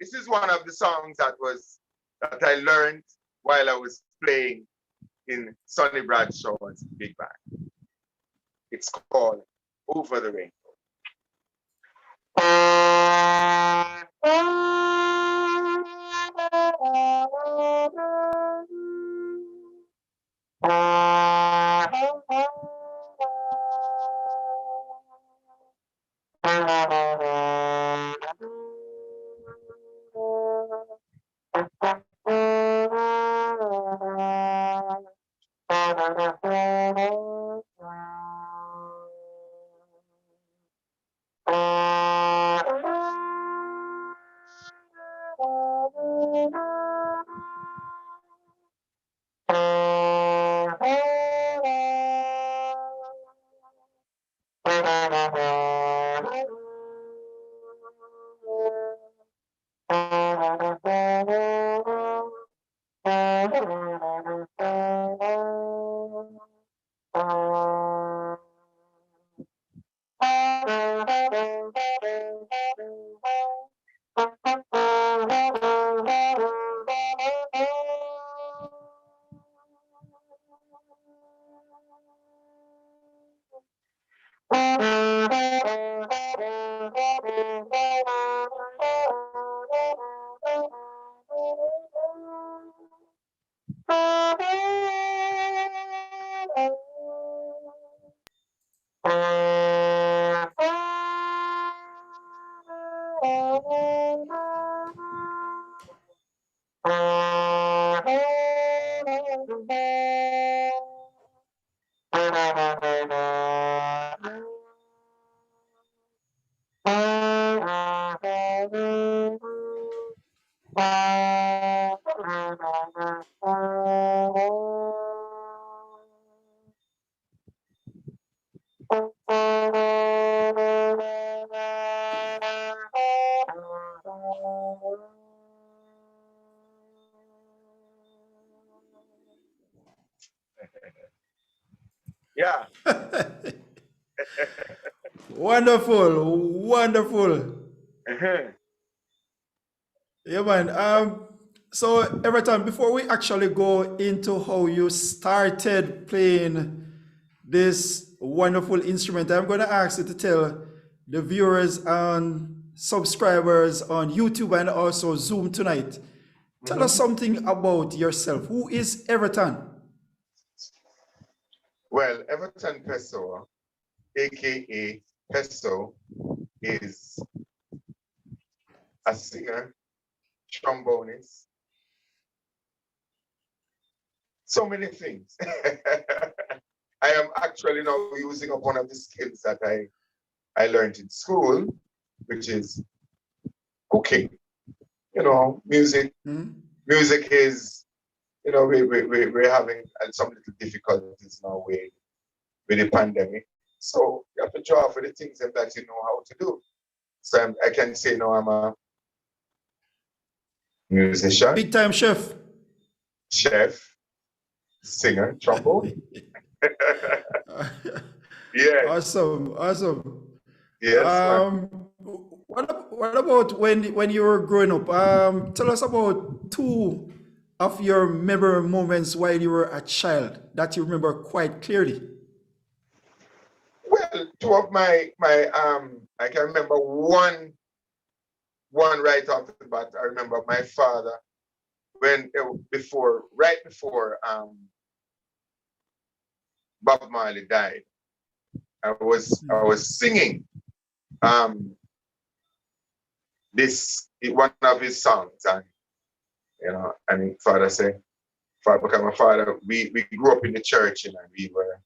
this is one of the songs that I learned while I was playing in Sonny Bradshaw's big band. It's called Over the Rainbow. Yeah. Wonderful, wonderful. Yeah, man. So Everton, before we actually go into how you started playing this wonderful instrument, I'm going to ask you to tell the viewers and subscribers on YouTube and also Zoom tonight. Tell us something about yourself. Who is Everton? Well, Everton Pessoa, aka Peso, is a singer, trombonist, so many things. I am actually now using up one of the skills that I learned in school, which is cooking. You know, music. Music is, you know, we're having some little difficulties now with the pandemic. So you have to draw for the things that you know how to do. So I can say now I'm a musician. Big time chef. Chef, singer, trombone. Yeah. Awesome, awesome. Yes. What about when you were growing up? Tell us about two of your memorable moments while you were a child that you remember quite clearly. Well, two of my I can remember one right off the bat. I remember my father right before Bob Marley died. I was singing this one of his songs, and you know, and father said, because my father, we grew up in the church, and we were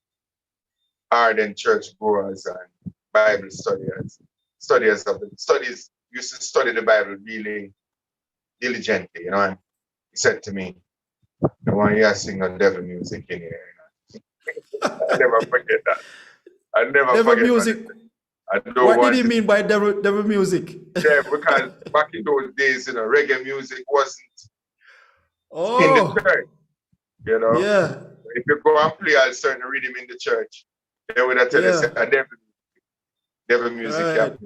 ardent church goers and Bible studies used to study the Bible really diligently, you know. And he said to me, "I want you to sing on devil music in here." You know? I never forget that. I never Devil forget music. that. What did he mean by devil music? Yeah, because back in those days, you know, reggae music wasn't in the church. You know, yeah. If you go and play a certain rhythm in the church, they would have tell you a devil music. Right.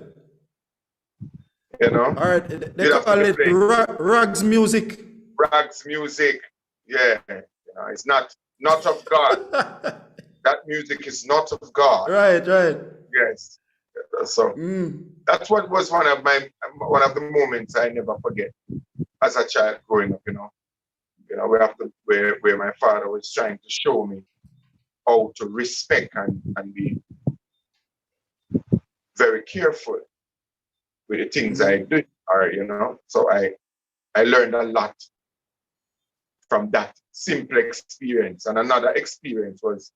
You know, All right, they you'd have to call be it playing rugs music. rags music. Yeah, you know, it's not of God. That music is not of God. Right, right. Yes. So that's what was one of the moments I never forget as a child growing up. Where my father was trying to show me how to respect and be very careful with the things I do. Or so I learned a lot from that simple experience. And another experience was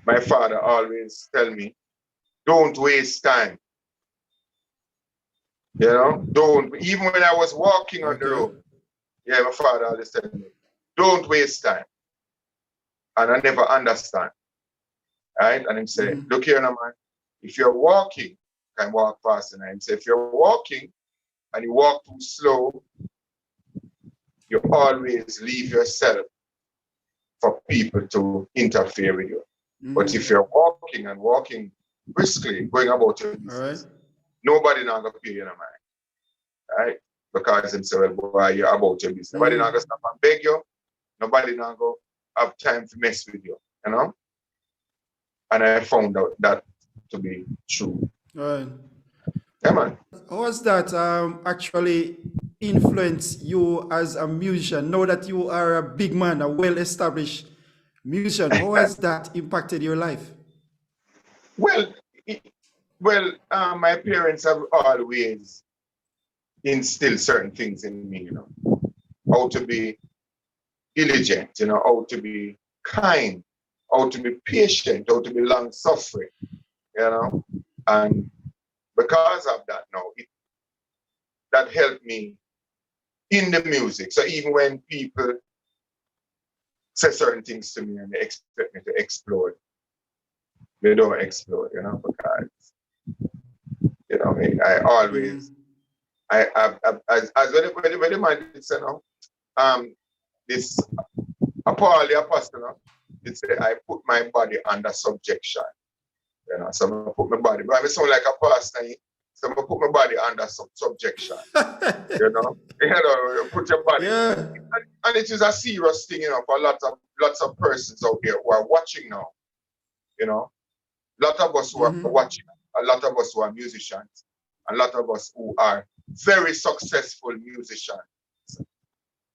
my father always tell me, don't waste time. Don't, even when I was walking on the Okay. road, yeah, my father always tell me, don't waste time. And I never understand. Right? And he say, look here, now, man, if you're walking, you can walk fast. And he say, if you're walking and you walk too slow, you always leave yourself for people to interfere with you. But if you're walking and walking briskly, going about your business, nobody not gonna pay you no mind, right? Because him say, well, boy, you're about your business. Nobody not gonna stop and beg you. Nobody not gonna have time to mess with you, you know? And I found out that to be true. Right. Yeah, man. How has that actually influenced you as a musician? Now that you are a big man, a well-established musician, how has that impacted your life? Well, my parents have always instilled certain things in me, how to be diligent, how to be kind, how to be patient, how to be long-suffering, and because of that now, that helped me in the music. So even when people say certain things to me and they expect me to explode, they don't explode, because, I always, as when the man did say, this, Paul the Apostle, it say, I put my body under subjection. So I put my body, but I sound like a pastor, so I put my body under subjection. You put your body. Yeah. And it is a serious thing, for lots of persons out there who are watching now. A lot of us who are watching, a lot of us who are musicians, a lot of us who are very successful musicians.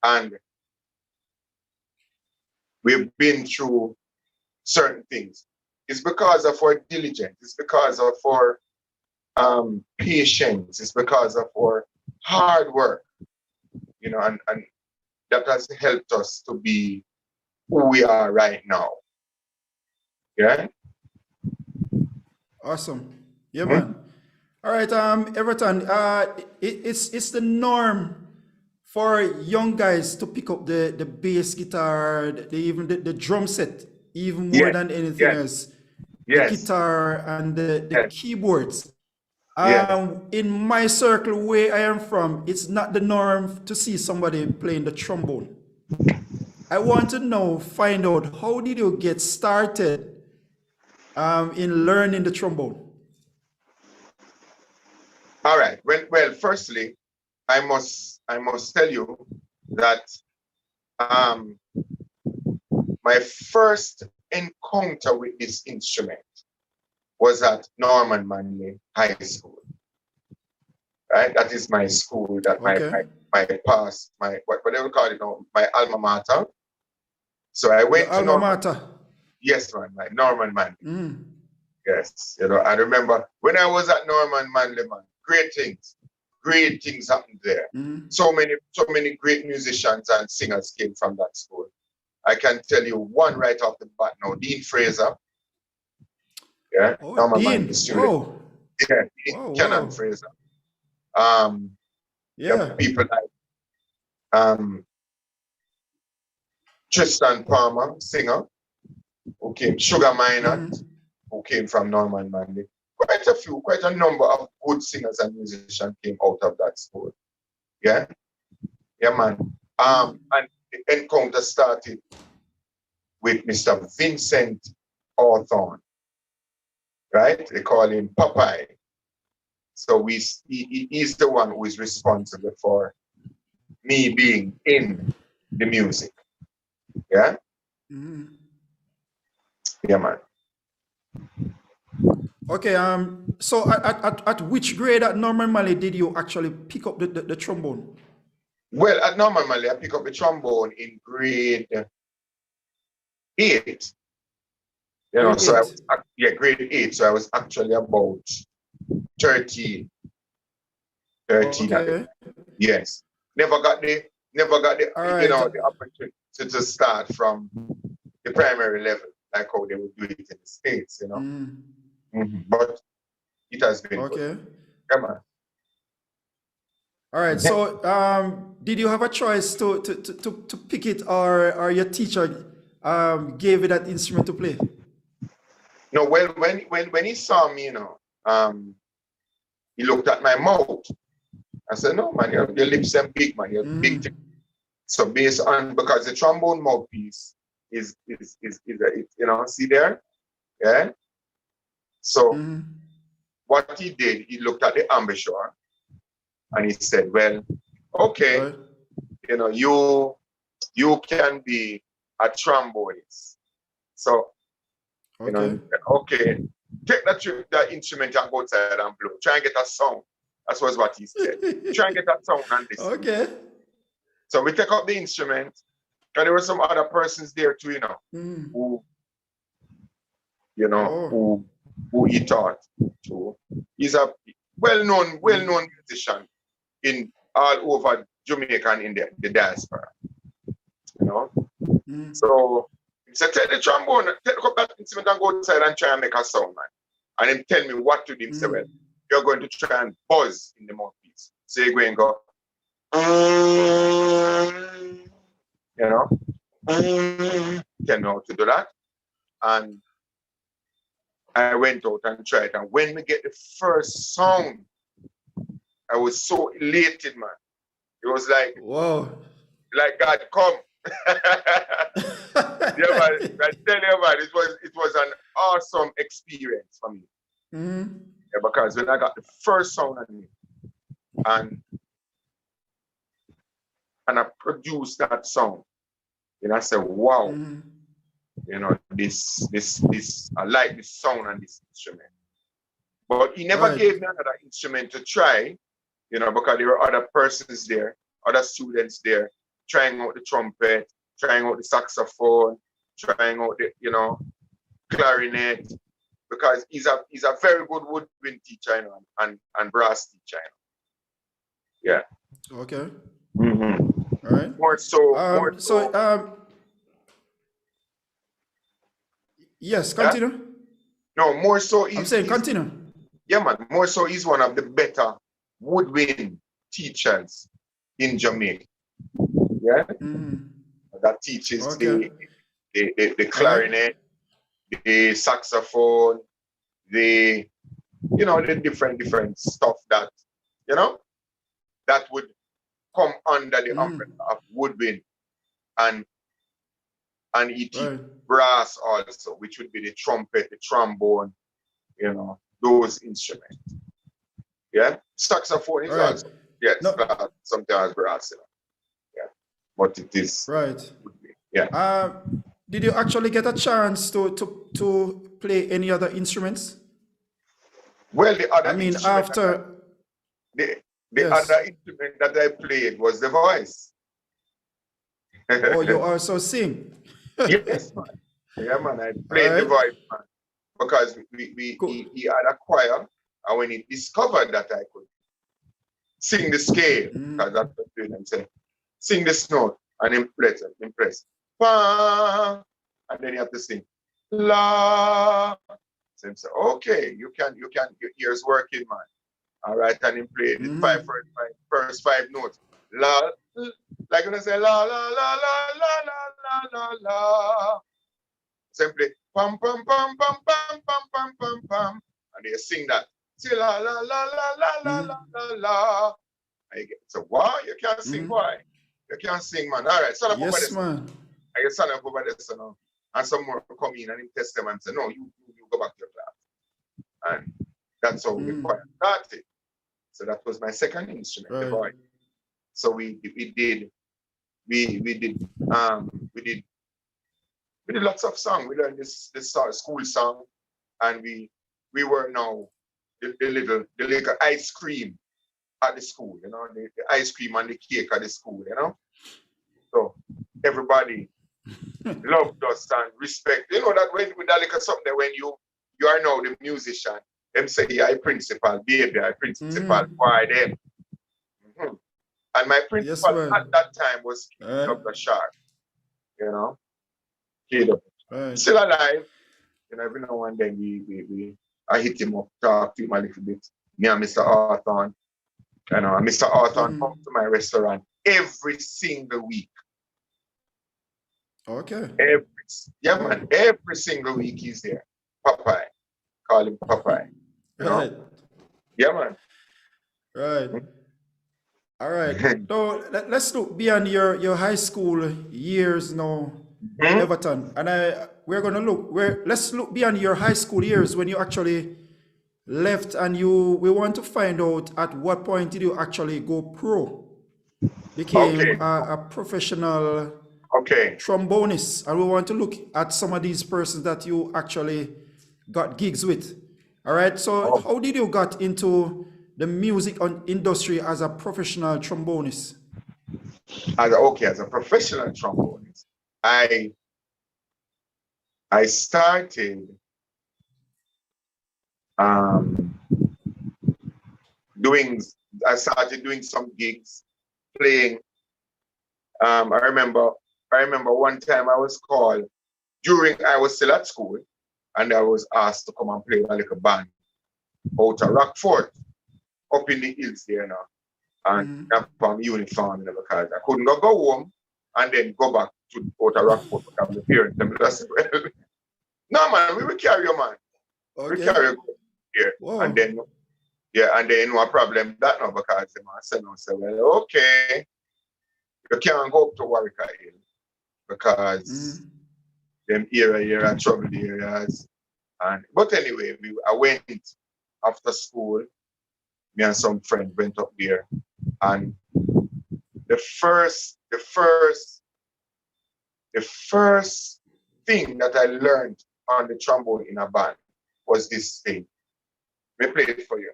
And we've been through certain things. It's because of our diligence. It's because of our patience. It's because of our hard work, and that has helped us to be who we are right now. Yeah. Awesome. Yeah, man. All right, Everton. It's the norm for young guys to pick up the bass guitar, even the drum set, even more than anything else. The guitar and the keyboards. In my circle where I am from, it's not the norm to see somebody playing the trombone. I want to find out, how did you get started in learning the trombone? All right. Well, firstly, I must tell you that my first encounter with this instrument was at Norman Manley High School. Right? That is my school, that my past, whatever we call it now, my alma mater. So I went to Norman. Mater. Yes, man, like Norman Manley. Yes, I remember when I was at Norman Manley, man, great things happened there. So many great musicians and singers came from that school. I can tell you one right off the bat now, Dean Fraser. Yeah, Norman Manley student. Yeah, Canon Fraser. People like Tristan Palmer, singer, who came, Sugar Minot, who came from Norman Manley. Quite a number of good singers and musicians came out of that school. Yeah? Yeah, man. And the encounter started with Mr. Vincent Hawthorne. Right? They call him Popeye. So he's the one who is responsible for me being in the music. Yeah? Mhm. Yeah, man. Okay, so at which grade normally did you actually pick up the trombone? Well, normally I pick up the trombone in grade 8. You know, Grade so I 8. was, yeah, grade 8. So I was actually about 13, 13 at the Okay. time. Yes. Never got the, All you right. know, the opportunity to start from the primary level, like how they would do it in the States, you know. But it has been good. Okay. Come on. All right. So, did you have a choice to pick it, or your teacher gave you that instrument to play? No, well, when he saw me, you know, he looked at my mouth. I said, no, man, your lips are big, man. You're big. So based on, because the trombone mouthpiece is you know, see there? Yeah. So what he did, he looked at the embouchure and he said, well, okay, Right. you know, you can be a trombonist. So, you know, Okay. he said, okay, take that instrument and go outside and blow. Try and get a sound. That was what he said. Try and get that sound and listen. Okay. So we take up the instrument, and there were some other persons there too, you know, who, you know, Oh. who he taught to. He's a well-known musician in all over Jamaica and in the diaspora, you know. So he said, take the trombone, take up that instrument and go outside and try and make a sound, man. And him tell me what to do. He said, well, you're going to try and buzz in the mouthpiece. So you're going to go, you know, tell me how to do that. And I went out and tried. And when we get the first sound, I was so elated, man. It was like, Wow. like God come. Yeah, man, I tell you, man, it was an awesome experience for me. Yeah, because when I got the first sound on me and I produced that sound, and I said, wow, you know, this I like this sound on this instrument. But he never gave me another instrument to try, you know, because there were other persons there, other students there, trying out the trumpet, trying out the saxophone, trying out the, you know, clarinet, because he's a very good woodwind teacher, you know, and brass teacher, you know. Yeah. Okay. All right. More so. Yes, Yeah? continue. No, more so. I'm saying continue. Yeah, man. More so, he's one of the better woodwind teachers in Jamaica. Yeah. That teaches the clarinet, the saxophone, the, you know, the different stuff that, you know, that would come under the umbrella of woodwind, and he teaches brass also, which would be the trumpet, the trombone, you know, those instruments. Yeah, saxophone is also, yes, sometimes brass, you know. Yeah, but it is woodwind. Yeah. Did you actually get a chance to play any other instruments? Well, the other I mean, instrument after the other instrument that I played was the voice. Oh, you also sing? Yes, man. Yeah, man. I played the voice, man, because he had a choir, and when he discovered that I could sing the scale, because that's what they say, sing this note, and impress, fa, and then you have to sing la. So he said, okay, you can, your ears working, man. All right, and he played the first five notes. La, like when I say la la la la la la la la la. Simply pam pam pam pam pam pam pam pam pam, and they sing that. Say la la la la la la la la la. And you get, so wow, you can't sing, boy. You can't sing, man. All right, stand up over this. Man. I get stand up over this, you know. And some more come in and test them and say, no, you go back to your class. And that's how we started. So that was my second instrument, the Right. voice. So we did lots of songs. We learned this school song, and we were now the little ice cream at the school, you know, the ice cream and the cake at the school, you know. So everybody loved us and respect. You know that when with that little something that when you are now the musician, them say, yeah, I principal, baby, I principal, why them? Mhm. And my Yes, principal at man. that time was Right. Dr. Sharp, you know, Caleb. Right. Still alive, you know, every now and then I hit him up, talk to him a little bit. Me and Mr. Arthur, you know, and Mr. Arthur comes to my restaurant every single week. Okay. Man, every single week he's there. Popeye, call him Popeye. You know? Right. Yeah, man. Right. All right. So let's look beyond your high school years now, Everton. And we're gonna let's look beyond your high school years when you actually left, and we want to find out at what point did you actually go pro, became Okay, a professional okay. trombonist, and we want to look at some of these persons that you actually got gigs with. All right. So Oh, how did you got into the music industry as a professional trombonist? as a professional trombonist, I started um, doing some gigs playing. I remember one time I was called during I was still at school, and I was asked to come and play a little band out of Rockford, up in the hills there now. And I from uniform, you know, because I couldn't go home and then go back to Outer Rockford because the parents them just well. No man, we will carry you, man. We Okay. carry you here. Wow. And then no problem that now because the man said no, say, well, okay, you can't go up to Warwick Hill because them area trouble areas. But anyway, I went after school, me and some friends went up there, and the first thing that I learned on the trombone in a band was this thing. Let me play it for you.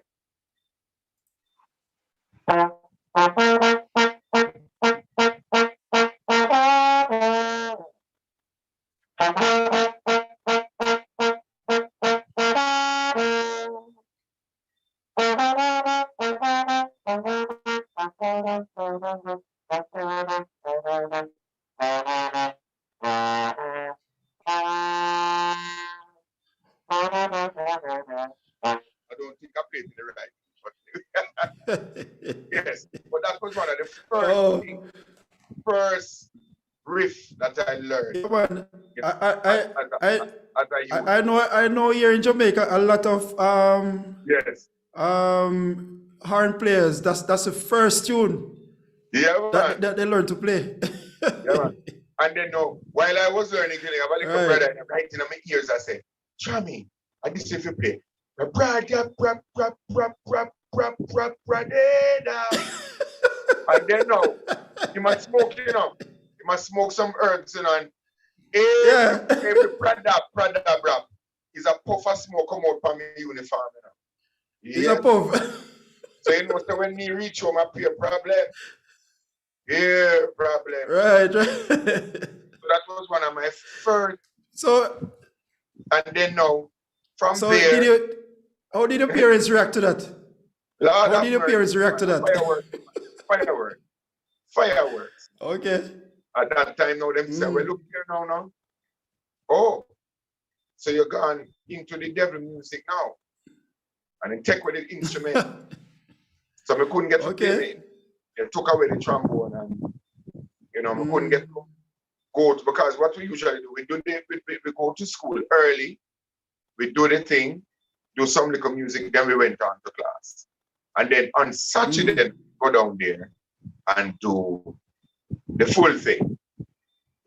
I don't think I played it right, but yes. But that was one of the Oh, first riff that I learned. yeah, man. You know, as a youth. I know here in Jamaica a lot of Yes. horn players. That's the first tune Yeah, man. that they learn to play. Yeah, man. And then while I was learning, I have a little brother and right in my ears, I say, Chummy, I this if you play. And then you must smoke, you know. You must smoke some herbs, you know, and every brother, bro, is a puff of smoke come out from my uniform, you know. It's a puff. So you know, so when me reach home, I pay a problem. Yeah, problem. Right. So that was one of my first. So, and then now, from so there. how did your parents react to that? Lord, how did your parents react to that? Fireworks. Okay. At that time, now them say, well, look here now. Oh, so you're gone into the devil music now. And then take away the instrument. So we couldn't get to play it. They took away the trombone and, you know, we couldn't get to go to, because what we usually do, we go to school early, we do the thing, do some little music, then we went on to class. And then on Saturday, go down there and do the full thing.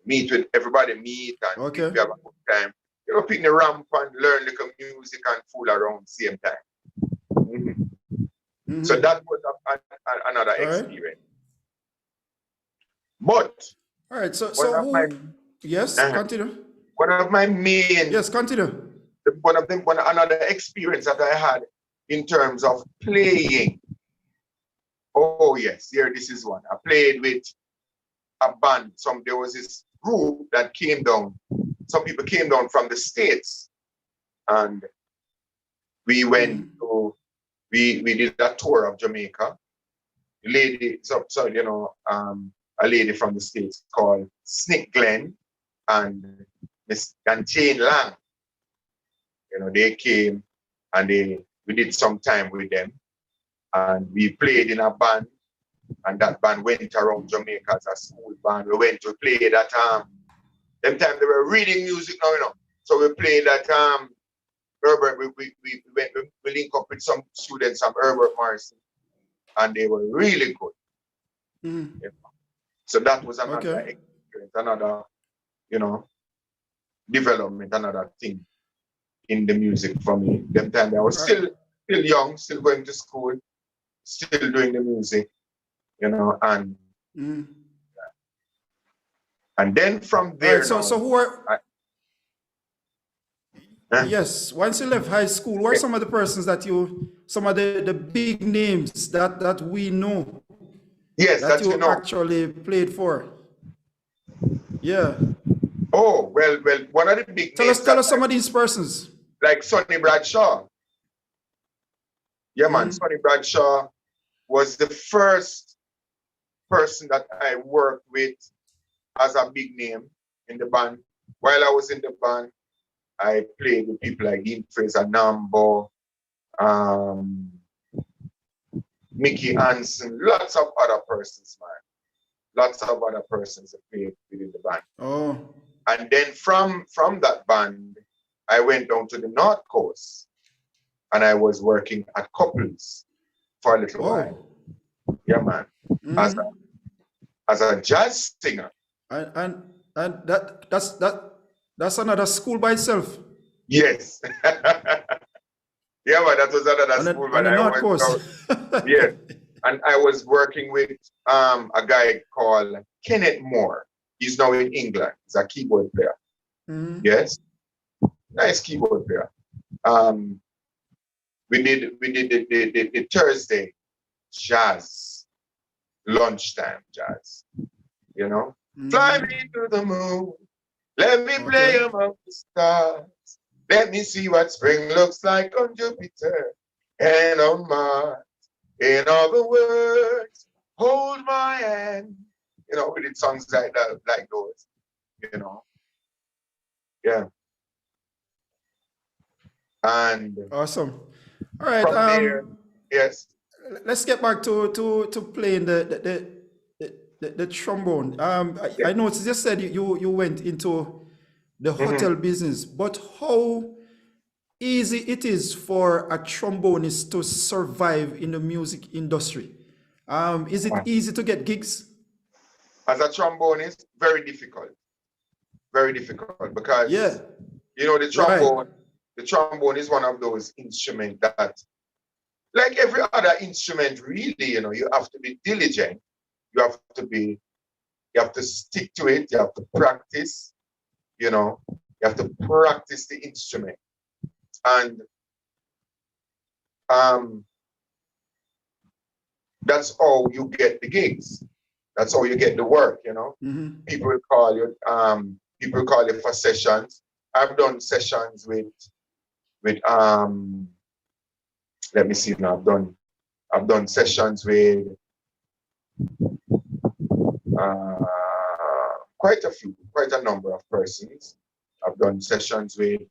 Meet with everybody, and we have a good time. You know, pick the ramp and learn little music and fool around same time. So that was another All right. experience. But All right. So one of my yes, continue. one of my main Yes, continue. another experience that I had in terms of playing. Oh yes, here this is one. I played with a band. There was this group that came down. Some people came down from the States, and we went to we did a tour of Jamaica. A lady from the States called Snick Glenn and Jane Lang. They came and we did some time with them, and we played in a band, and that band went around Jamaica as a school band. We went to play that them time they were reading music now. So we played that Herbert, we link up with some students from Herbert Morrison, and they were really good. So that was another experience, another, development, another thing in the music for me. Them time I was still young, still going to school, still doing the music, and and then from there. Right, so who are yes, once you left high school, who are some of the persons that some of the big names that we know? Yes, that you actually played for. Yeah. Oh, well, one of the big names. Tell us some of these persons. Like Sonny Bradshaw. Yeah, man. Sonny Bradshaw was the first person that I worked with as a big name in the band. While I was in the band, I played with people like Dean Fraser Nambo, Mickey Hansen, lots of other persons, man. Lots of other persons that played within the band. Oh. And then from that band, I went down to the North Coast, and I was working at Couples for a little while. Yeah, man. As a jazz singer. And that's another school by itself. Yes. Yeah, but that was another school. On the North Coast. Yes. And I was working with a guy called Kenneth Moore. He's now in England. He's a keyboard player. Yes. Nice keyboard player. We did the Thursday jazz, lunchtime jazz. Fly me to the moon. Let me play among the stars. Let me see what spring looks like on Jupiter and on Mars. In other words, hold my hand. We did songs like that, like those. Yeah. And awesome. All right. There, yes. Let's get back to playing the trombone. I noticed you said you went into the hotel business, but how easy it is for a trombonist to survive in the music industry? Is it easy to get gigs? As a trombonist, very difficult. Very difficult because the trombone is one of those instruments that, like every other instrument, really, you have to be diligent. You have to stick to it. You have to practice. You have to practice the instrument, and that's how you get the gigs. That's how you get the work. People call you. People call you for sessions. I've done sessions with let me see now. I've done sessions with quite a number of persons. I've done sessions with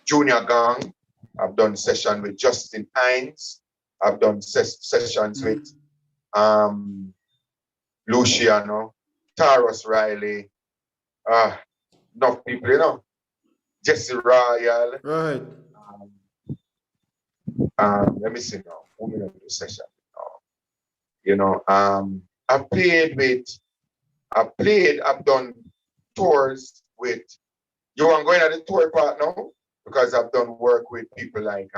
Junior Gang. I've done sessions with Justin Hines. I've done sessions with Luciano, Taros Riley, enough people, Jesse Royal. Right. Let me see now. Who will do session now? I've done tours with, you want going at the tour part now? Because I've done work with people like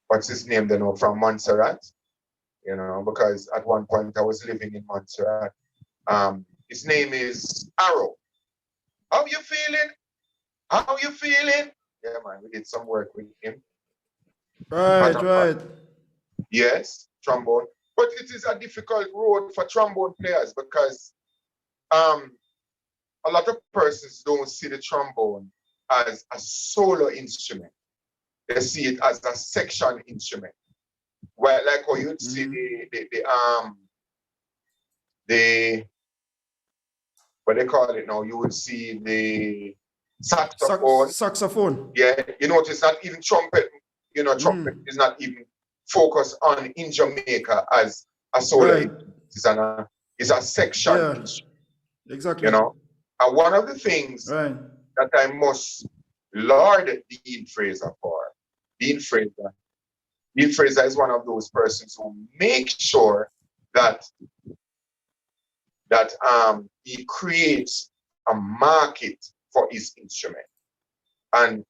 what's his name, you know, from Montserrat, you know, because at one point I was living in Montserrat. His name is Arrow. How you feeling? How you feeling? Yeah, man, we did some work with him. Right, right. Yes, trombone. But it is a difficult road for trombone players because a lot of persons don't see the trombone as a solo instrument. They see it as a section instrument. Well, like how you'd see the what they call it now, you would see the saxophone. Saxophone. Yeah, you notice that even trumpet, you know, trumpet is not even focused on in Jamaica as a solo instrument. It's a section instrument. Exactly. You know, and one of the things that I must laud Dean Fraser for, Dean Fraser is one of those persons who make sure that he creates a market for his instrument. And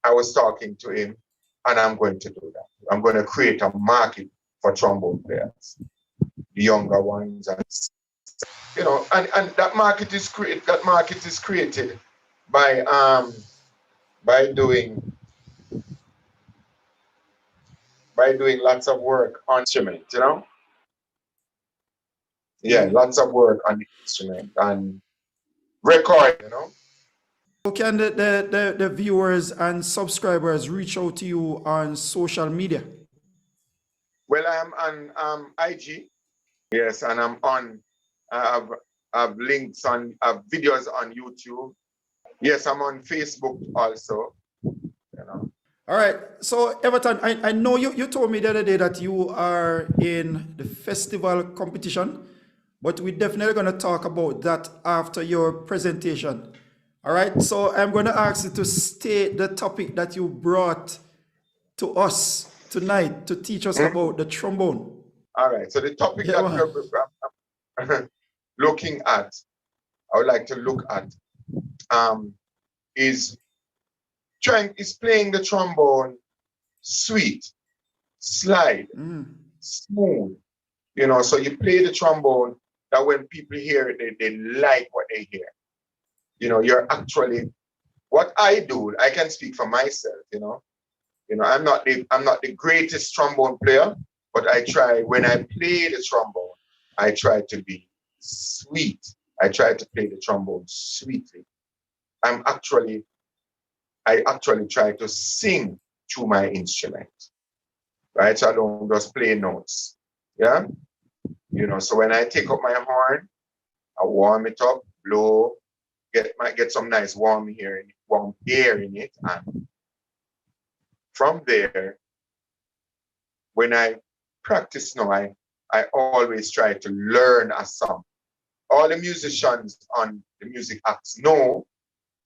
I was talking to him, and I'm going to do that. I'm going to create a market for trombone players, the younger ones, and you know, and that market is created by doing lots of work on instrument, you know. Yeah, lots of work on the instrument and record, you know. How can the viewers and subscribers reach out to you on social media? Well, I'm on IG, yes, and I'm on. I've links on videos on YouTube. Yes, I'm on Facebook also. You know. All right. So Everton, I know you told me the other day that you are in the festival competition, but we're definitely going to talk about that after your presentation. All right. So I'm going to ask you to state the topic that you brought to us tonight to teach us about the trombone. All right. So the topic that we're looking at, I would like to look at, is playing the trombone sweet, slide, smooth. You know, so you play the trombone that when people hear it, they like what they hear. You know, you're actually what I do. I can speak for myself. You know, I'm not the greatest trombone player, but I try when I play the trombone, I try to be sweet. I try to play the trombone sweetly. I actually try to sing through my instrument, right? So I don't just play notes. Yeah, you know. So when I take up my horn, I warm it up, blow, get some nice warm air in it, and from there, when I practice now, I always try to learn a song. All the musicians on the music acts know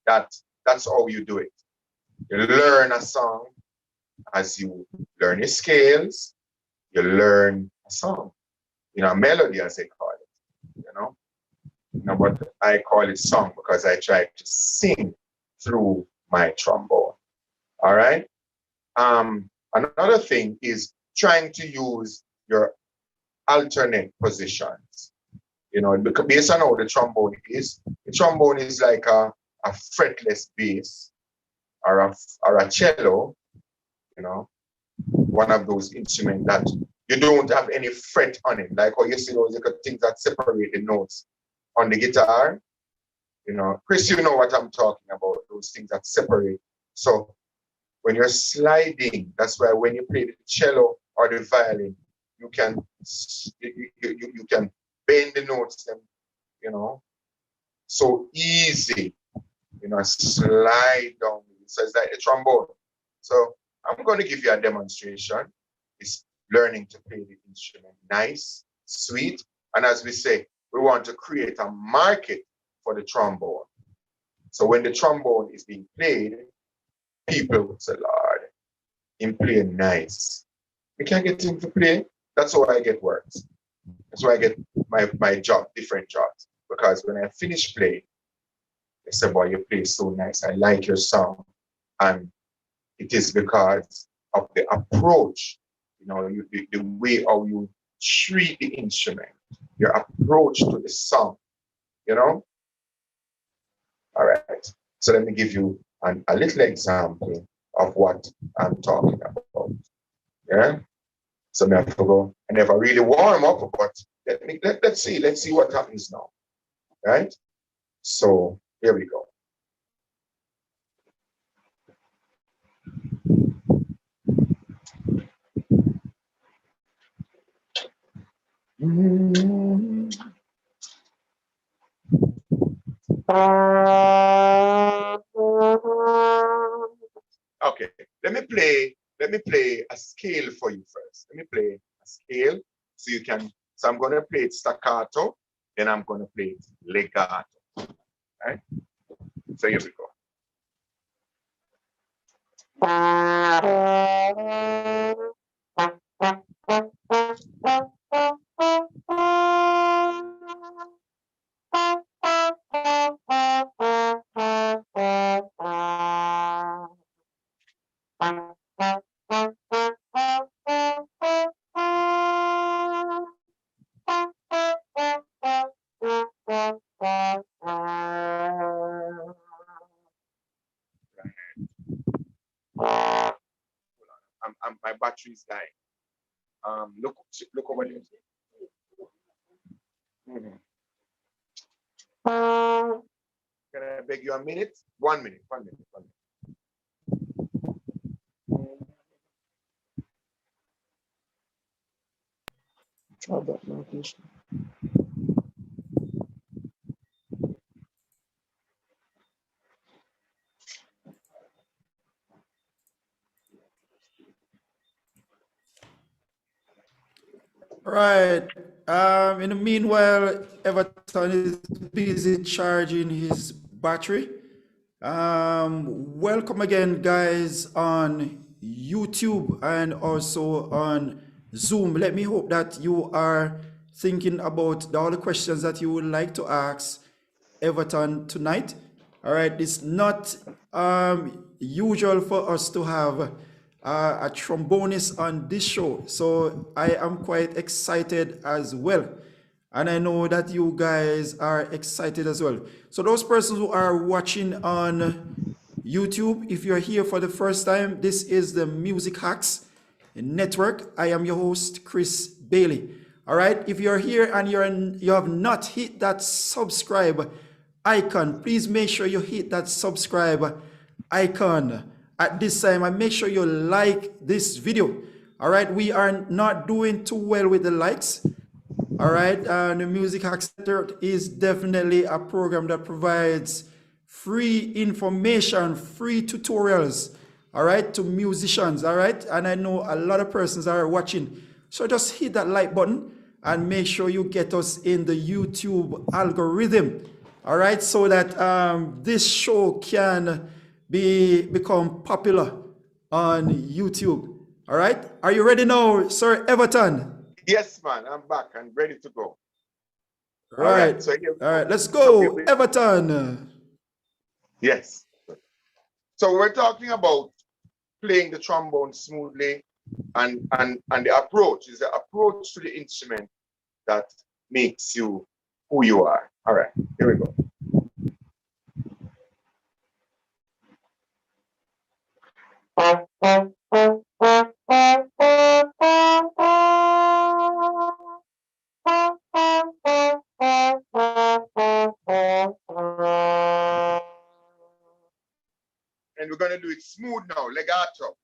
that that's how you do it. You learn a song as you learn your scales, you learn a song, you know, a melody as they call it, you know. But I call it song because I try to sing through my trombone. All right. Another thing is trying to use your alternate positions. You know, based on how the trombone is like a fretless bass or a cello, you know, one of those instruments that you don't have any fret on it. Like how you see those things that separate the notes on the guitar. You know, Chris, you know what I'm talking about, those things that separate. So when you're sliding, that's why when you play the cello or the violin, you can bend the notes, and you know, so easy, you know, slide down. So it's like a trombone. So I'm going to give you a demonstration. It's learning to play the instrument nice, sweet, and as we say, we want to create a market for the trombone. So when the trombone is being played, people would say, Lord, him playing nice. We can't get him to play. That's how I get works. That's why I get my job, different jobs. Because when I finish playing, they say, boy, you play so nice. I like your song. And it is because of the approach, you know, the way how you treat the instrument, your approach to the song, you know. All right. So let me give you a little example of what I'm talking about. Yeah. So I forgot. I never really warm up, but let's see what happens now. Right. So here we go. Okay, let me play a scale for you first. Let me play a scale so you can, so I'm gonna play it staccato, then I'm gonna play it legato. Right? So here we go. My battery's dying. Look over there. Can I beg you a minute? 1 minute, 1 minute, 1 minute. Right. In the meanwhile, Everton is busy charging his battery. Welcome again, guys, on YouTube and also on Zoom. Let me hope that you are thinking about all the questions that you would like to ask Everton tonight. All right, it's not usual for us to have a trombonist on this show, so I am quite excited as well. And I know that you guys are excited as well. So those persons who are watching on YouTube, if you're here for the first time, this is the Music Hacks Network. I am your host, Chris Bailey. All right, if you're here and you have not hit that subscribe icon, please make sure you hit that subscribe icon at this time and make sure you like this video. All right, we are not doing too well with the likes. All right, the Music Hacks Network is definitely a program that provides free information, free tutorials, all right, to musicians, all right? And I know a lot of persons are watching. So just hit that like button and make sure you get us in the YouTube algorithm, all right, so that this show can become popular on YouTube, all right? Are you ready now, Sir Everton? Yes, man, I'm back and ready to go. All right, so here we all right, go. let's go, Everton. Yes. So we're talking about playing the trombone smoothly, and the approach is the approach to the instrument that makes you who you are. All right, here we go. And we're gonna do it smooth now, legato.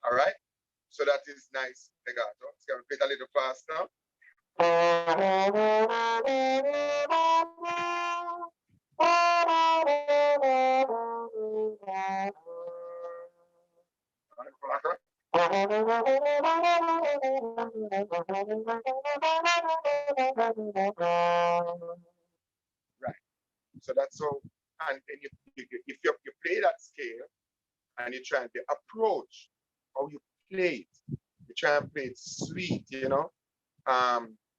All right, so that is nice legato. It's gonna play it a little fast now. Right. So that's how, and then if you play that scale and you try the approach, how you play it, you try and play it sweet, you know.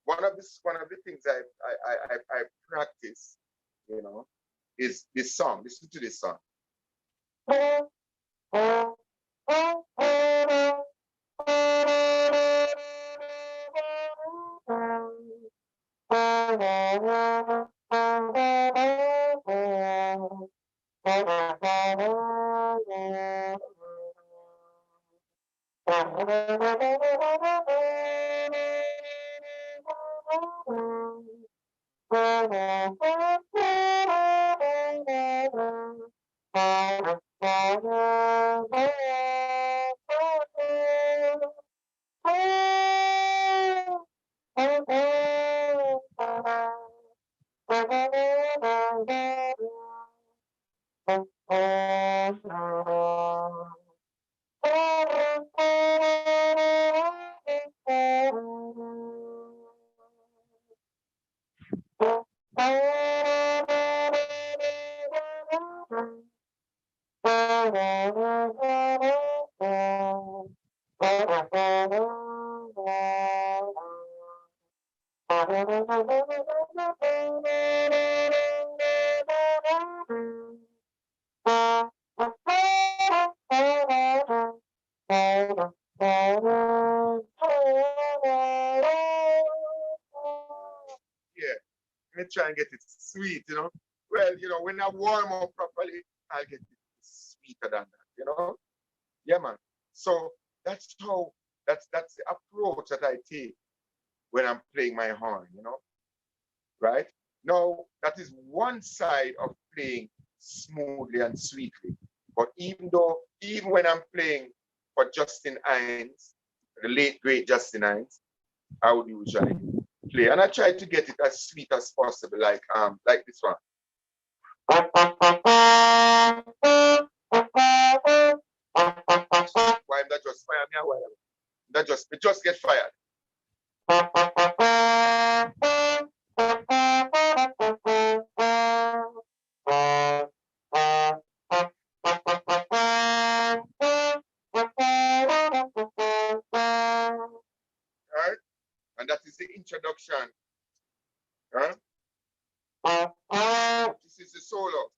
One of the things I practice, you know, is this song. Listen to this song. Yeah, let me try and get it sweet, you know. Well, you know, when I warm up properly, I'll get it sweeter than that, you know. Yeah, man. So that's the approach that I take when I'm playing my horn, you know, right? Now, that is one side of playing smoothly and sweetly. But even when I'm playing for Justin Hines, the late great Justin Hines, I would usually play, and I try to get it as sweet as possible, like this one. Why not just fire me or whatever? That just get fired. Right? And that is the introduction. Right? This is the solo.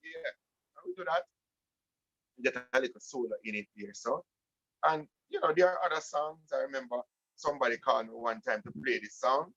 Yeah, I will do that. Get a little solo in it here, so. And you know, there are other songs. I remember somebody called me one time to play this song.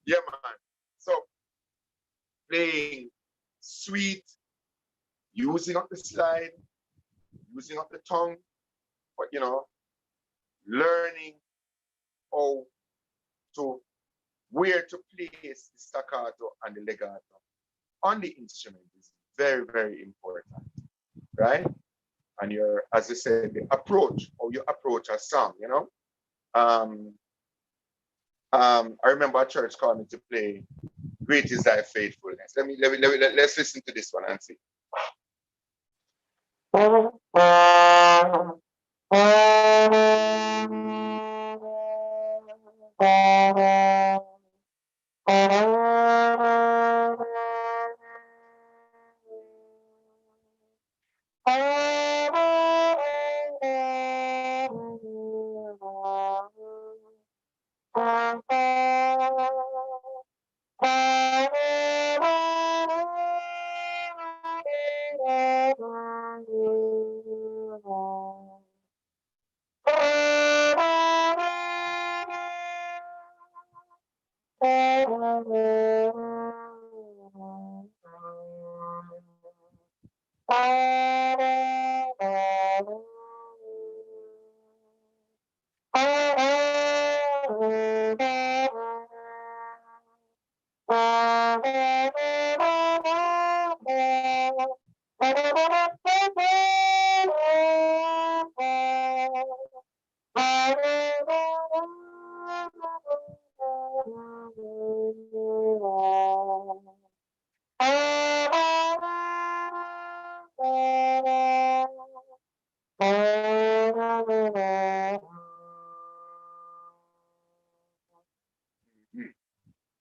Yeah, man. So playing sweet, using up the slide, using up the tongue, but learning how to where to place the staccato and the legato on the instrument is very, very important, right? And as I said, the approach, how you approach a song. Um, I remember a church called me to play "Great Is Thy Faithfulness." Let's listen to this one and see.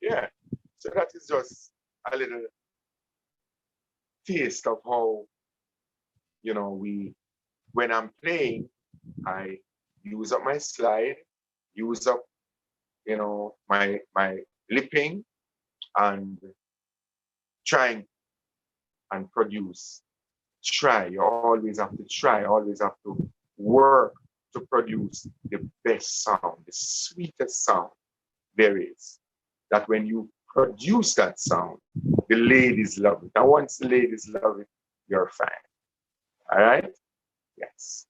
Yeah. So that is just a little taste of how, when I'm playing, I use up my slide, use up, my lipping and trying and produce. Try. You always have to try, always have to work to produce the best sound, the sweetest sound there is. That when you produce that sound, the ladies love it. And once the ladies love it, you're fine. All right? Yes.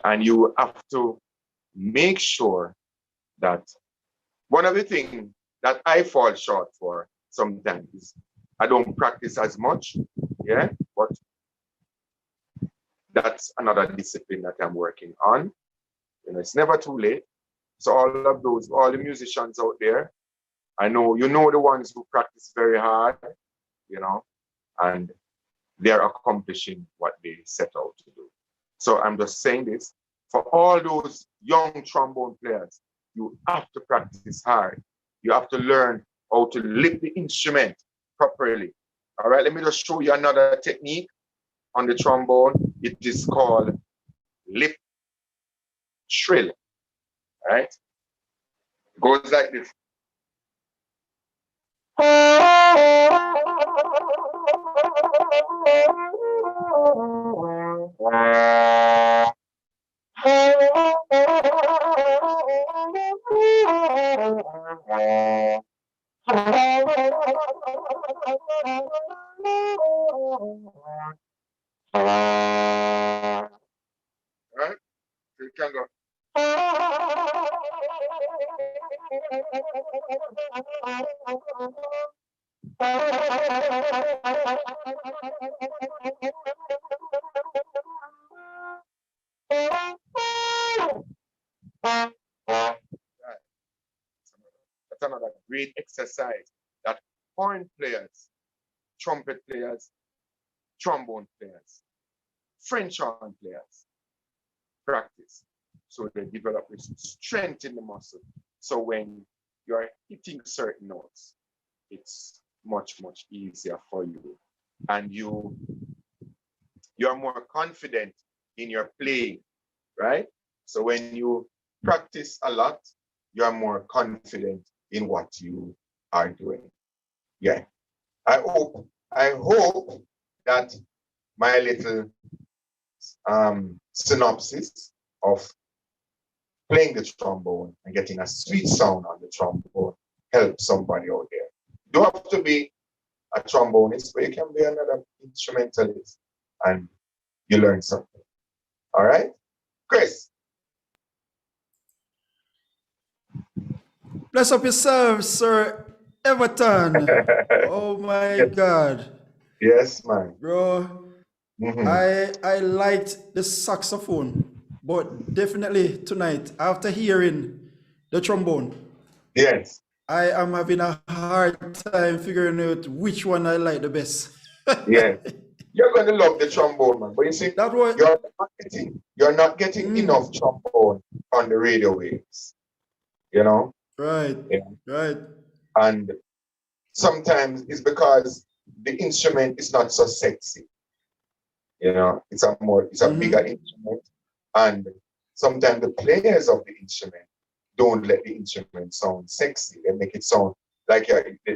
And you have to make sure that one of the things that I fall short for sometimes is I don't practice as much. Yeah. But that's another discipline that I'm working on. It's never too late. So all the musicians out there, I know the ones who practice very hard, you know, and they're accomplishing what they set out to do. So I'm just saying this for all those young trombone players, you have to practice hard. You have to learn how to lift the instrument properly. All right, let me just show you another technique on the trombone. It is called lip trill. All right, it goes like this. Right? So you can go. Right. That's another great exercise that horn players, trumpet players, trombone players, French horn players, practice. So they develop this strength in the muscle. So when you're hitting certain notes, it's much, much easier for you. And you're more confident in your playing, right? So when you practice a lot, you're more confident in what you are doing. Yeah. I hope that my little synopsis of playing the trombone and getting a sweet sound on the trombone helps somebody out there. You don't have to be a trombonist, but you can be another instrumentalist and you learn something. All right? Chris. Bless up yourself, Sir Everton. Oh my Yes. God. Yes, man. Bro, I liked the saxophone, but definitely tonight, after hearing the trombone, Yes. I am having a hard time figuring out which one I like the best. Yes. You're going to love the trombone, man. But you see, That was you're not getting enough trombone on the radio waves. You know? right, Yeah. right. And sometimes it's because the instrument is not so sexy. You know, it's a bigger instrument. And sometimes the players of the instrument don't let the instrument sound sexy. They make it sound like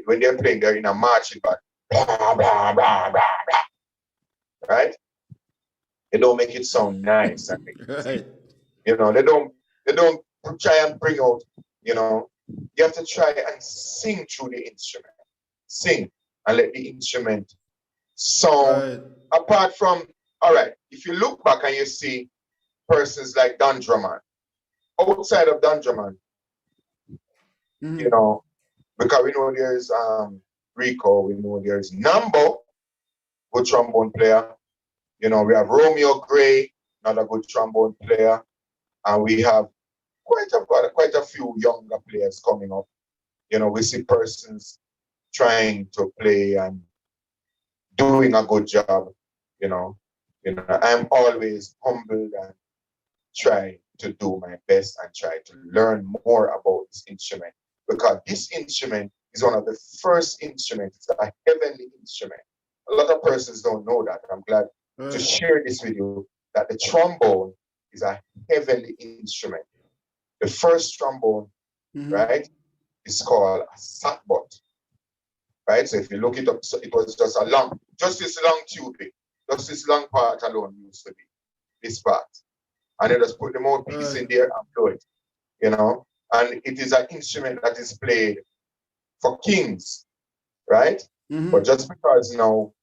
when they're playing, they're in a marching band. Blah, blah, blah, blah, blah. Right? They don't make it sound nice. And Right. you know, they don't try and bring out, you know, you have to try and sing through the instrument. Sing and let the instrument sound. Right. Apart from, all right, if you look back and you see persons like Don Drummond, outside of Don Drummond, you know, because we know there's Rico, we know there's Nambo, good trombone player. You know, we have Romeo Gray, another good trombone player, and we have quite a few younger players coming up. You know, we see persons trying to play and doing a good job. You know, I'm always humbled and try to do my best and try to learn more about this instrument, because this instrument is one of the first instruments. It's a heavenly instrument. A lot of persons don't know that. I'm glad to share this with you, that the trombone is a heavenly instrument. The first trombone, right, is called a sackbut, right? So if you look it up, so it was just this long tubing, just this long part alone used to be this part. And they just put the mouthpiece in there and blow it, you know? And it is an instrument that is played for kings, right? But just because now,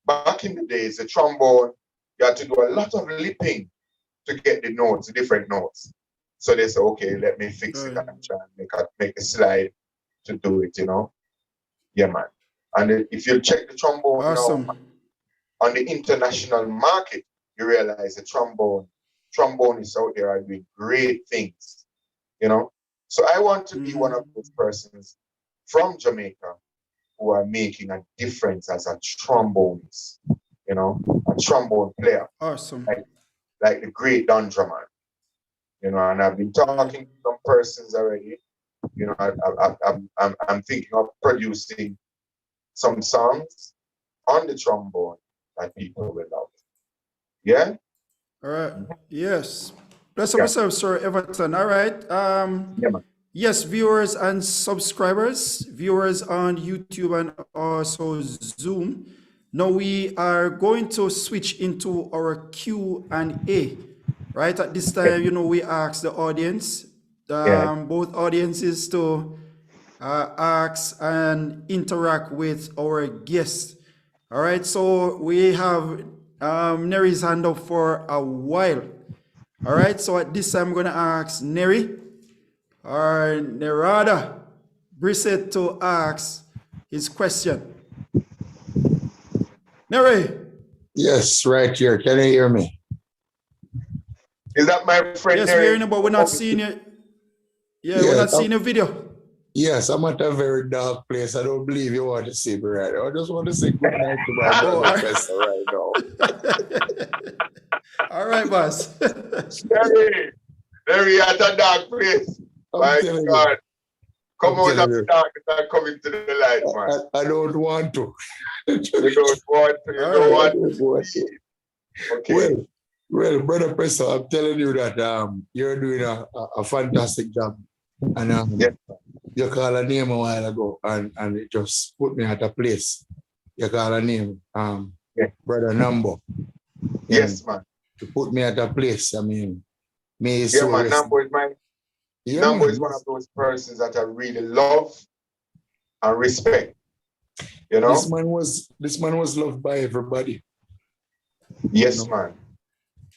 back in the days, the trombone, you had to do a lot of lipping to get the notes, the different notes. So they say, okay, let me fix it and try and make a slide to do it, you know? Yeah, man. And if you check the trombone now on the international market, you realize the trombonists out there are doing great things, you know? So I want to be one of those persons from Jamaica who are making a difference as a trombonist, you know, a trombone player. Awesome. Like the great Don Drummond, you know, and I've been talking to some persons already. You know, I'm thinking of producing some songs on the trombone that people will love. Yeah? All right. Yes. Bless up yourself, Sir Everton. All right. Yeah, man. Yes, viewers and subscribers, viewers on YouTube and also Zoom. Now we are going to switch into our Q&A. Right at this time, you know, we ask the audience, both audiences, to ask and interact with our guests. All right, so we have Neri's hand up for a while. All right, so at this time, I'm going to ask Neri or Nerada Brissett to ask his question. Neri. Yes, right here. Can you hear me? Is that my friend? Yes, we're hearing you, but we're not seeing you. Yeah, we're not seeing your video. Yes, I'm at a very dark place. I don't believe you want to see me right now. I just want to say good night to my brother Pessoa right now. All right, boss. Very at a dark place. My God. Come out of the darkness and come into the light, man. I don't want to. You don't want to. You don't want to. Okay. Well, brother Pessoa, I'm telling you that you're doing a fantastic job. And you called a name a while ago, and it just put me at a place. You called a name, Brother Nambo. Yes, man. To put me at a place. I mean, man, Nambo is my. Nambo is one of those persons that I really love and respect. You know, this man was loved by everybody. Yes, man.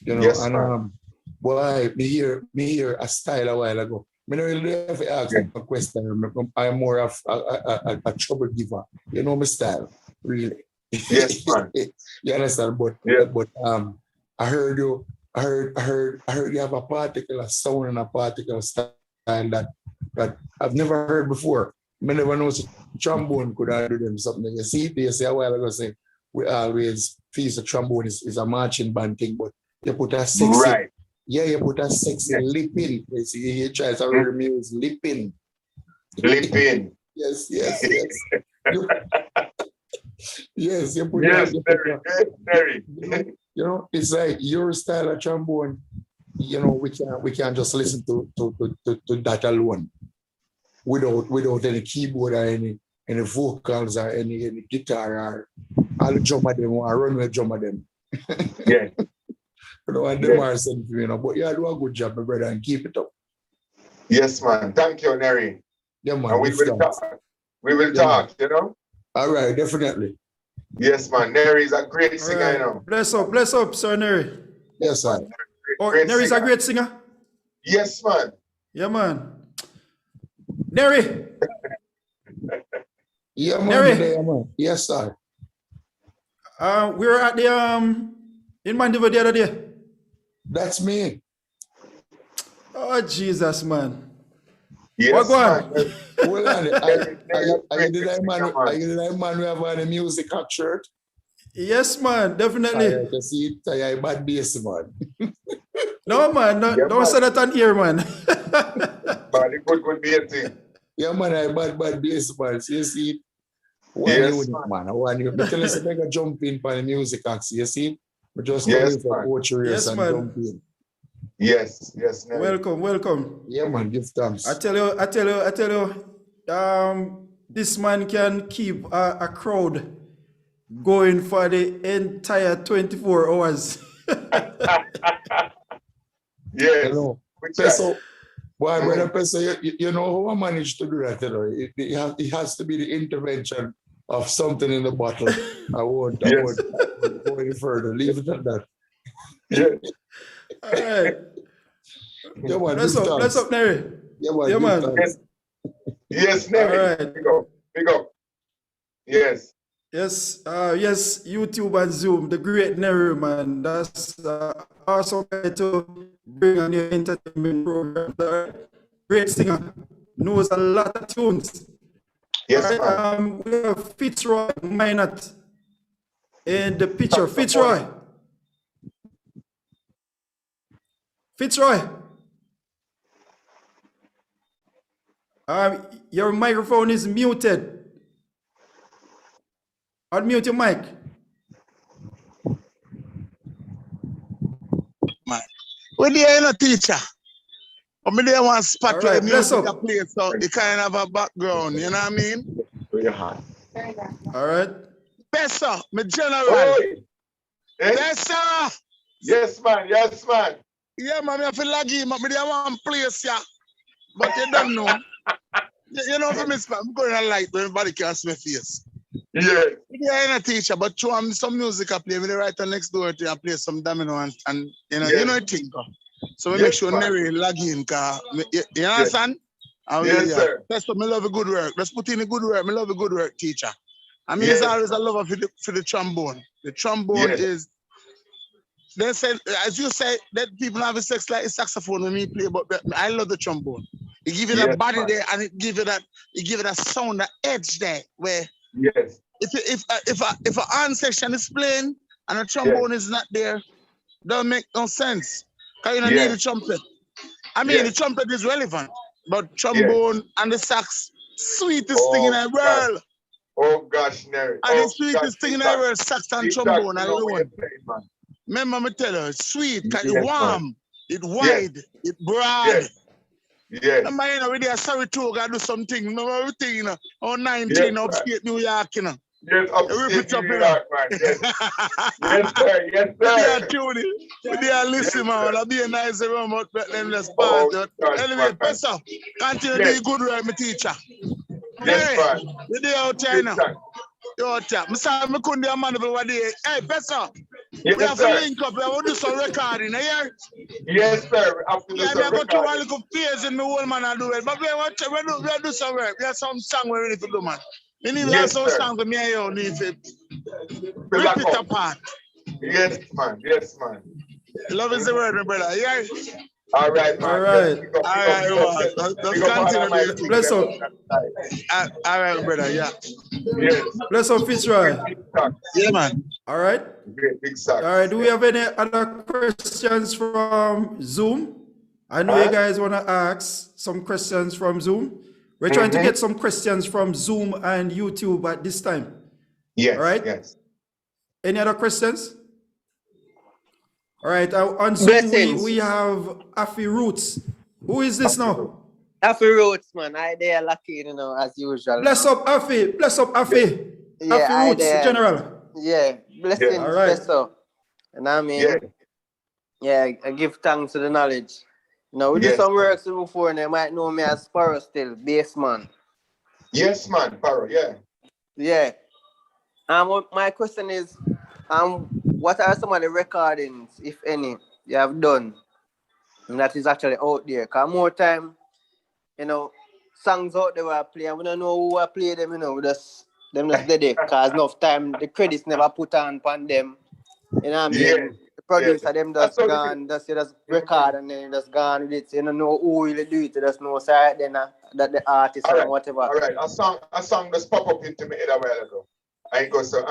You know, yes, and man. Boy, me hear a style a while ago. I don't really have to ask a question. I'm more of a trouble giver. You know my style, really. Yes, man. You understand? But I heard you have a particular sound and a particular style that I've never heard before. I never know trombone could do them something. You see, they say a while ago, say we always feel the trombone is a marching band thing, but you put a sexy, you put a sexy lip in. You see, you try to read music, lip in. Lip in. Yes. Yes, you put very. You know, it's like your style of trombone. You know, we can just listen to that alone, without any keyboard or any vocals or any guitar or I'll drum at them or run with drum at them. Yeah. You know, and them are something, you know, but you do a good job, my brother, and keep it up. Yes, man. Thank you, Neri. Yeah, man. And we will talk. We will talk, you know? All right, definitely. Yes, man. Neri is a great singer, you know. Bless up, sir Neri. Yes, sir. Neri is a great singer? Yes, man. Yeah, man. Neri. Yeah, man. Neri. Yeah, man. Yes, sir. We were at the in Mandeville the other day. That's me. Oh, Jesus, man. Yes, what going? Hold on. Are you the man who have on a music shirt? Yes, man, definitely. I see it. I bad bass, man. No, man, don't say that on here, man. But it could be a thing. Yeah, man, I bad bass, man. So you see it? Yes, man. I tell us I jump in for the music act. You see? We just come in for poetry and jump in. Yes. Welcome. Yeah, man, give thanks. I tell you, this man can keep a crowd going for the entire 24 hours. Yes. Hello. Peso, boy, brother Peso, you know how I managed to do that, you know? It has to be the intervention of something in the bottle. I won't go any further. Leave it at that. Yeah. All right. Yeah, man, bless up, Neri. Yeah, man. Yes, Neri. All right. Big up. Yes. Yes, YouTube and Zoom, the great Neri, man. That's awesome to bring on your entertainment program. Great singer, knows a lot of tunes. Yes, right, we have Fitzroy Minot in the picture. Fitzroy. Your microphone is muted. Unmute your mic. When you ain't a teacher, or maybe they want spot where music play, so you kind of have a background, you know what I mean? All right. Pessoa, my general. Pessoa. Yes, man. Yeah, man, I feel like him, but I want place, yeah. But you don't know. You know, for me, I'm going to light, but everybody can see my face. Yeah. I ain't a teacher, but through some music I play, when they write next door to I play some domino and you know, you know it think. So we make sure Neri log in, you understand? Yes, sir. That's what I love a good work. Let's put in a good work. I love a good work, teacher. I mean, it's always a lover for the trombone. The trombone is, they say, as you say, that people have a sex like a saxophone when we play, but I love the trombone. You give it a body there, and it give it a sound, that edge there, where if an horn section is playing and a trombone is not there, don't make no sense. Because you don't need the trumpet. I mean, the trumpet is relevant, but trombone and the sax, sweetest thing in the world. Oh gosh, Neri. And the sweetest thing in the world, sax and trombone alone. Remember me tell her, it's sweet, because it's warm, it's wide, it's broad. Yes. Remember, you know, we there, sorry too, gotta do something. Remember everything, you know, on 19 upstate New York, you know. Yes, upstate New York, man. Yes. Yes, sir. Yes, sir. We there listen, man. I'll be a nice room, but them just pass. Anyway, Pessoa, continue to do good work, my teacher. Yes, man. You there out here now? You out here. I'm sorry, I couldn't do a man over there. Hey, Pessoa, we have to link up. We have to do some recording, here. Yes, sir. We have to do some recording. I got recording. a little phase in the old man and do it. But we do some work. We have some song we need to do, man. We need to have some songs with me and you need to rip it apart. Yes, man. Yes, man. Love is the word, my brother. Yeah. All right, man. All right. Let's continue. Bless up. All right, brother. Yeah. Yes. Bless up, Fitzroy. Yeah, man. All right. Big sax. All right. Do we have any other questions from Zoom? I know you guys want to ask some questions from Zoom. We're trying to get some questions from Zoom and YouTube at this time. Yes. All right. Yes. Any other questions? All right. On Zoom, we have Afi Roots. Who is this now? Afi Roots, man. I there lucky, you know, as usual. Bless up, Afi. Bless up, Afi. Yeah, Afi Roots, General. Yeah. Blessings, All right. Pessoa. And I mean, I give thanks to the knowledge. Now, we do some work before, and they might know me as Sparrow still, bassman. Yes, man, Sparrow, yeah. Yeah. My question is, what are some of the recordings, if any, you have done that is actually out there? Because more time, you know, songs out there were playing, we don't know who will play them, you know, them just dead there, because enough time, the credits never put on them. You know what I mean? Yeah. The producer, them just gone, just record and then just gone with it. You don't know who will do it, you just know side then that the artist or whatever. All right, a song just pop up into my head a while ago. I go so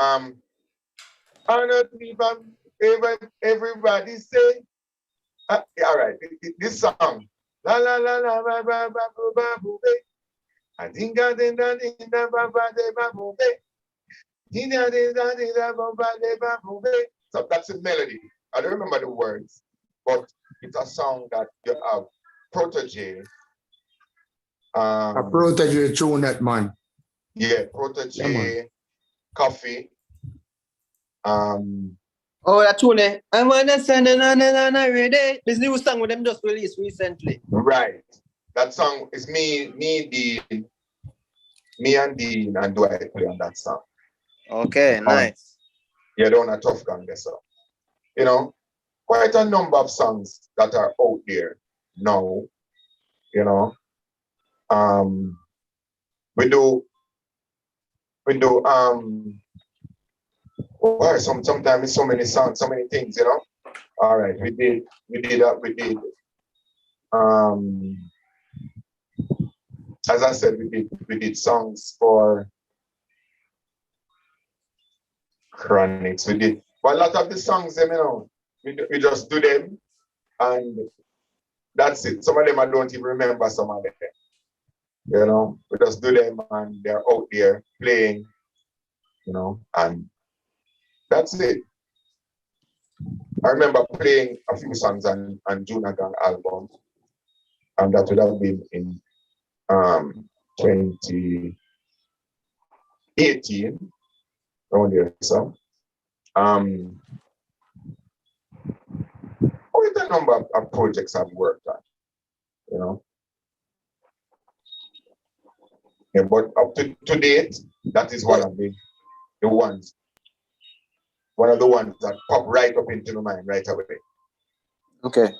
everybody say all right, this song. La la la la ba ba ba ba ba. I think I did that in the ba ba de ba ba. So that's a melody. I don't remember the words, but it's a song that you have Protege. A Protege tune that man. Yeah, Protege, Coffee. Oh, that tune. I'm on the sun and ready. This new song with them just released recently. Right. That song is me and Dean and Dwight play on that song. Okay, nice. Yeah, they're on a tough gun there, so. You know, quite a number of songs that are out there now, you know. We do sometimes it's so many songs, so many things, you know. All right, we did as I said, we did songs for Chronics. But a lot of the songs, you know, we just do them and that's it. Some of them I don't even remember some of them. You know, we just do them and they're out there playing, you know, and that's it. I remember playing a few songs on Juna Gang album, and that would have been in 2018, around there. So, quite a number of projects I've worked on, you know. Yeah, but up to date, that is one of the ones. One of the ones that pop right up into my mind right away. Okay.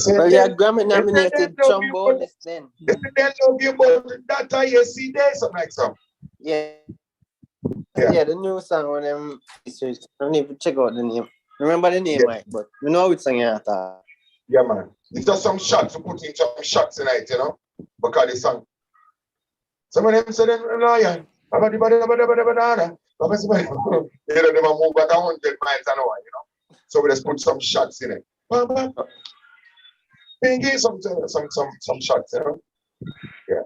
Well, yeah, Grammy nominated Trombone then. They love you, but that I see there, something like some. Yeah, the new song on them. I don't even check out the name. Remember the name, Mike, but we know which song you're at. Yeah, man. It's just some shots, we put in some shots tonight, you know, because the song. Some of them say they're lion. You know, they move at 100 miles an hour, you know. So we just put some shots in it. Pinky, some shots, you know? Yeah.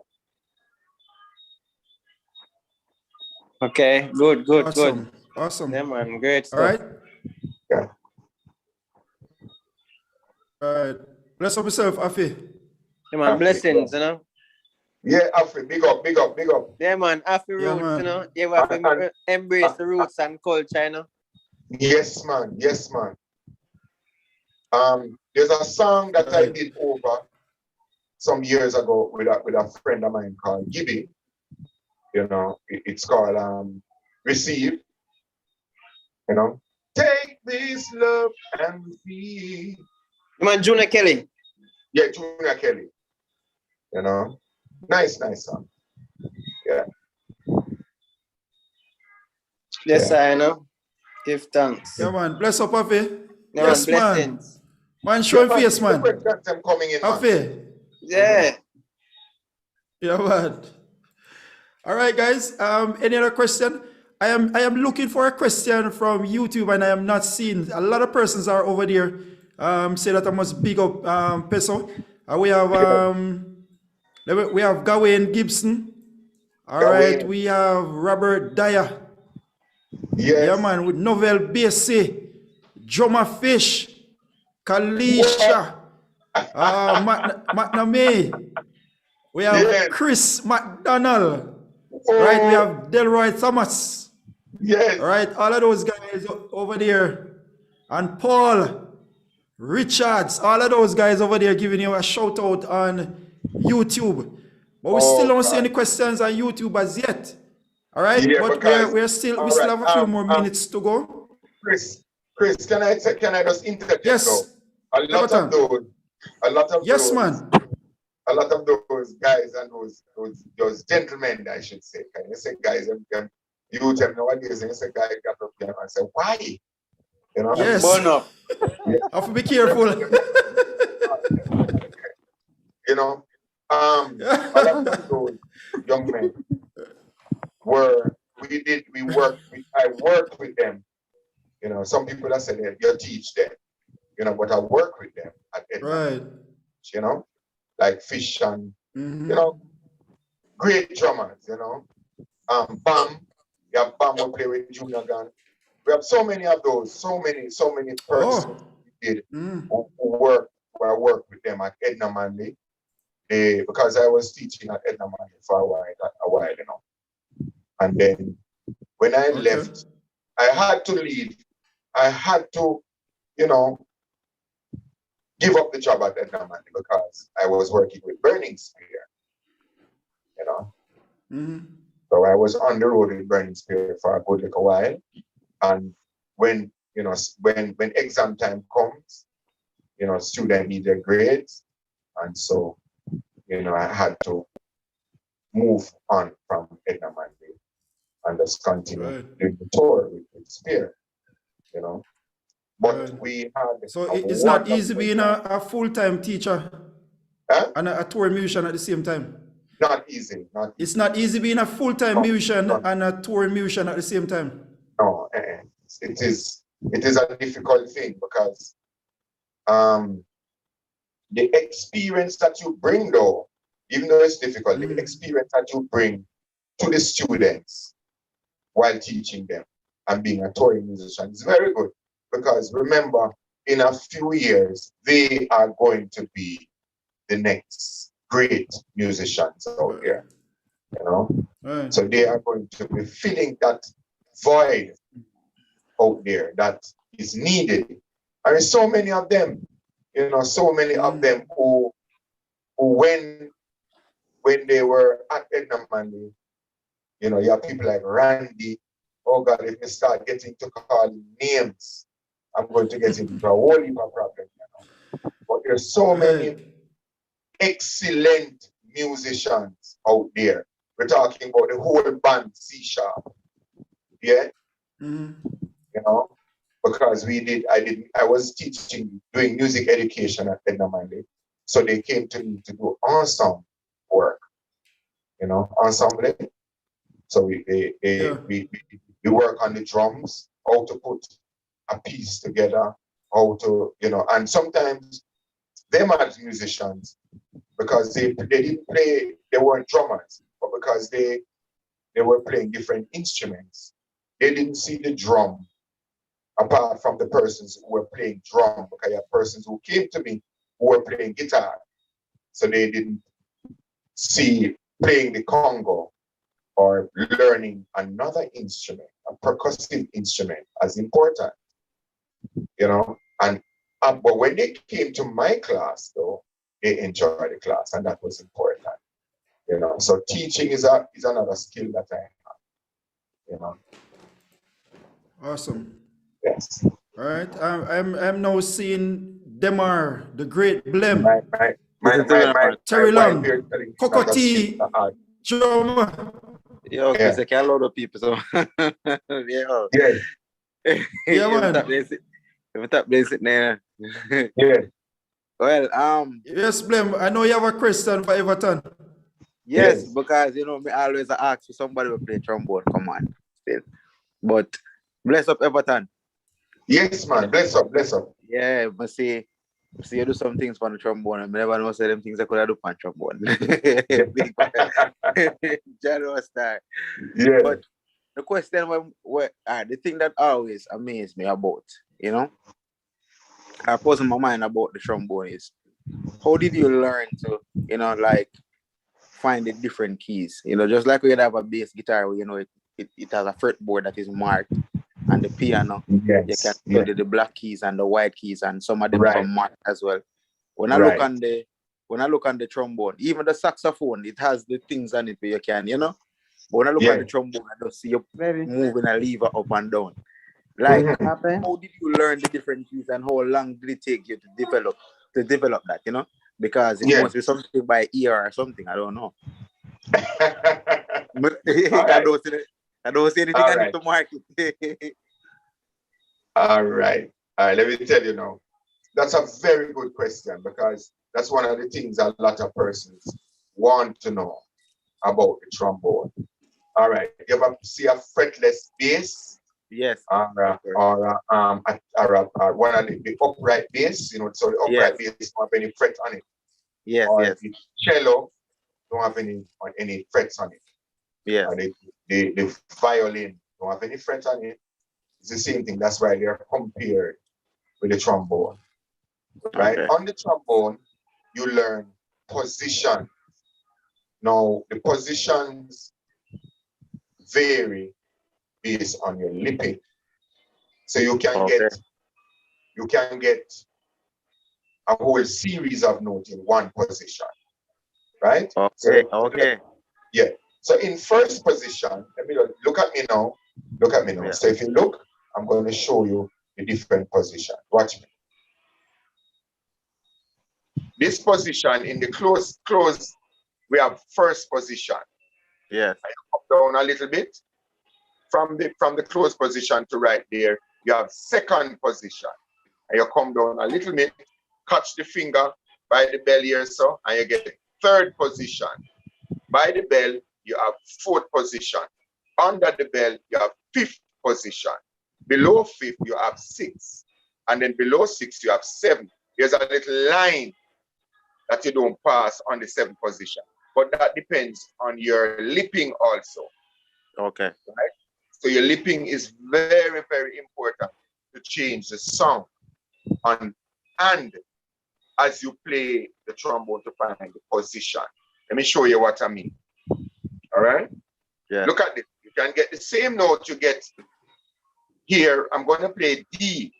Okay, good, good, Awesome. good. Awesome. Yeah, man, great stuff. All right. Yeah. All right. Bless up yourself, Afi. Yeah, man, Afi, blessings, yeah. you know. Yeah, Afi, big up, big up, big up. Yeah, man, Afi Yeah, roots, man. you know. You have to embrace the roots and culture, you know. Yes, man. Yes, man. There's a song that I did over some years ago with a friend of mine called Gibby. You know, it's called Receive. You know, take this love and receive. You man, Junior Kelly. Yeah, Junior Kelly. You know, nice song. Yeah. Yes, Yeah. I know. Give thanks. Yeah, man. Bless up, Afi. Yeah, Yes, man, man. blessings. Man, showing face, man. I'm coming in, man. Afi. Yeah. Yeah, man. All right, guys. Any other question? I am looking for a question from YouTube, and I am not seeing. A lot of persons are over there. Say that I must big up Peso. We have Gawain Gibson. All right, we have Robert Dyer. Yes. Yeah, man, with Novel BC, Joma Fish, Kalisha, McNamee. We have Chris McDonald. Right, we have Delroy Thomas. Yes. All right, all of those guys over there. And Paul Richards, all of those guys over there giving you a shout out on YouTube. But we still don't see any questions on YouTube as yet. All right, Yeah, but we still have a few more minutes to go. Chris, can I just interject? Yes. A lot of yes, man. A lot of those guys and those gentlemen, I should say. Can you say guys? You tell me nowadays, and you say guys got up there and say why? You know. Yes. Burn up. I have to be careful. You know, a lot of those young men I worked with them. You know, some people that said, you teach them, you know, but I work with them at Edmonton. Right. You know, like Fish and, you know, great drummers, you know. Bam, you have Bam will play with Junior Gun. We have so many of those, so many persons who I worked with them at Edna Manley. Because I was teaching at Edna Manley for a while, you know. And then when I left, I had to leave. I had to, you know, give up the job at Edna Manley because I was working with Burning Spear, you know. So I was on the road with Burning Spear for a good little while. And when, you know, when exam time comes, you know, students need their grades. And so, you know, I had to move on from Edna Manley and just continue doing the tour with Spear, you know. But we had. So it's not easy being a full-time teacher and a tour musician at the same time. Not easy. It's not easy being a full-time musician and a tour musician at the same time. No, it is a difficult thing because the experience that you bring, though, even though it's difficult, the experience that you bring to the students while teaching them and being a touring musician is very good. Because remember, in a few years, they are going to be the next great musicians out there, you know? So they are going to be filling that void out there that is needed. And there's so many of them, you know, so many of them who when they were at Edna Manley, you know, you have people like Randy. Oh God, if we start getting to call names, I'm going to get into a whole heap of problems, you know. But there's so many excellent musicians out there. We're talking about the whole band C Sharp. Yeah? You know, because I was teaching, doing music education at Edna Manley. So they came to me to do ensemble work, you know, ensemble. So we work on the drums, how to put a piece together, how to, and sometimes them as musicians, because they didn't play, they weren't drummers, but because they were playing different instruments, they didn't see the drum apart from the persons who were playing drum, because you have persons who came to me who were playing guitar. So they didn't see playing the congo or learning another instrument, a percussive instrument, as important, And but when they came to my class, though, they enjoyed the class, and that was important, So teaching is another skill that I have, Awesome. Yes. All right. I'm now seeing Demar, the great Blem, My Terry wife Long, here telling me Coco that she's T, drummer. Yo, Yeah. Chris, I can load of people, so yeah. Yeah, man. If I place it there. Yeah. Well, Yes, Blem. I know you have a question for Everton. yes, Yes. because me always ask for somebody to play trombone, come on. Still. But bless up Everton. Yes, man. Bless up. Yeah, I see you do some things for the trombone. I never know say them things I could have do on trombone. Big general star. Yeah. But the question the thing that always amazed me about, I pose in my mind about the trombone is how did you learn to, find the different keys? Just like we have a bass guitar where it has a fretboard that is marked, and the piano Yes. you can study the black keys and the white keys, and some of them Right. come marked as well. When I look on the trombone, even the saxophone, it has the things on it where you can, But when I look at the trombone, I don't see you moving a lever up and down. Like, how did you learn the different keys, and how long did it take you to develop that, Because it must be something by ear or something, I don't know. I don't see anything on it to mark it. All right. Let me tell you now. That's a very good question, because that's one of the things a lot of persons want to know about the trombone. All right. You ever see a fretless bass? Yes. Or one of the upright bass, so the upright bass don't have any fret on it. Yes, or yes. The cello don't have any frets on it. Yes. Or the violin don't have any frets on it. It's the same thing. That's why they're compared with the trombone. Right? Okay. On the trombone, you learn position. Now, the positions vary based on your lipping. So you can get a whole series of notes in one position. Right? Okay. Yeah. So in first position, look at me now. Yeah. So if you look, I'm going to show you the different position. Watch me. This position in the close, we have first position. Yes. I come down a little bit. From the close position to right there, you have second position. And you come down a little bit, catch the finger by the bell here, so, and you get third position. By the bell, you have fourth position. Under the bell, you have fifth position. Below fifth, you have sixth. And then below sixth, you have seventh. There's a little line that you don't pass on the seventh position. But that depends on your lipping also. Okay. Right? So your lipping is very, very important to change the sound. And as you play the trombone to find the position. Let me show you what I mean. All right? Yeah. Look at this. You can get the same note you get here. I'm going to play D,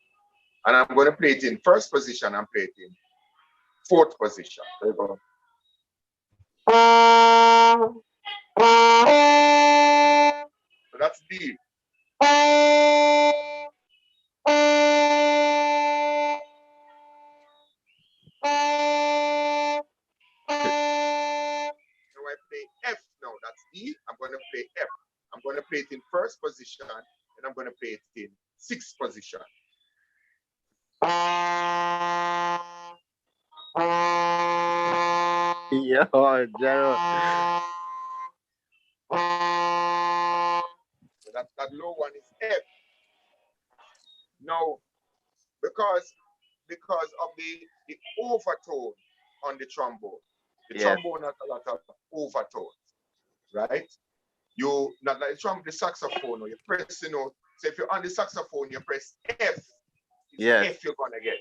and I'm going to play it in first position and play it in fourth position. There you go. So that's D. So I play F now. That's D. I'm going to play F. I'm going to play it in first position, and I'm going to play it in sixth position. Yo, Jaro. So that low one is F. Now, because of the overtone on the trombone. The trombone has a lot of overtones, right? You not like the saxophone, or you press the note. So if you're on the saxophone, you press F. It's F you're gonna get.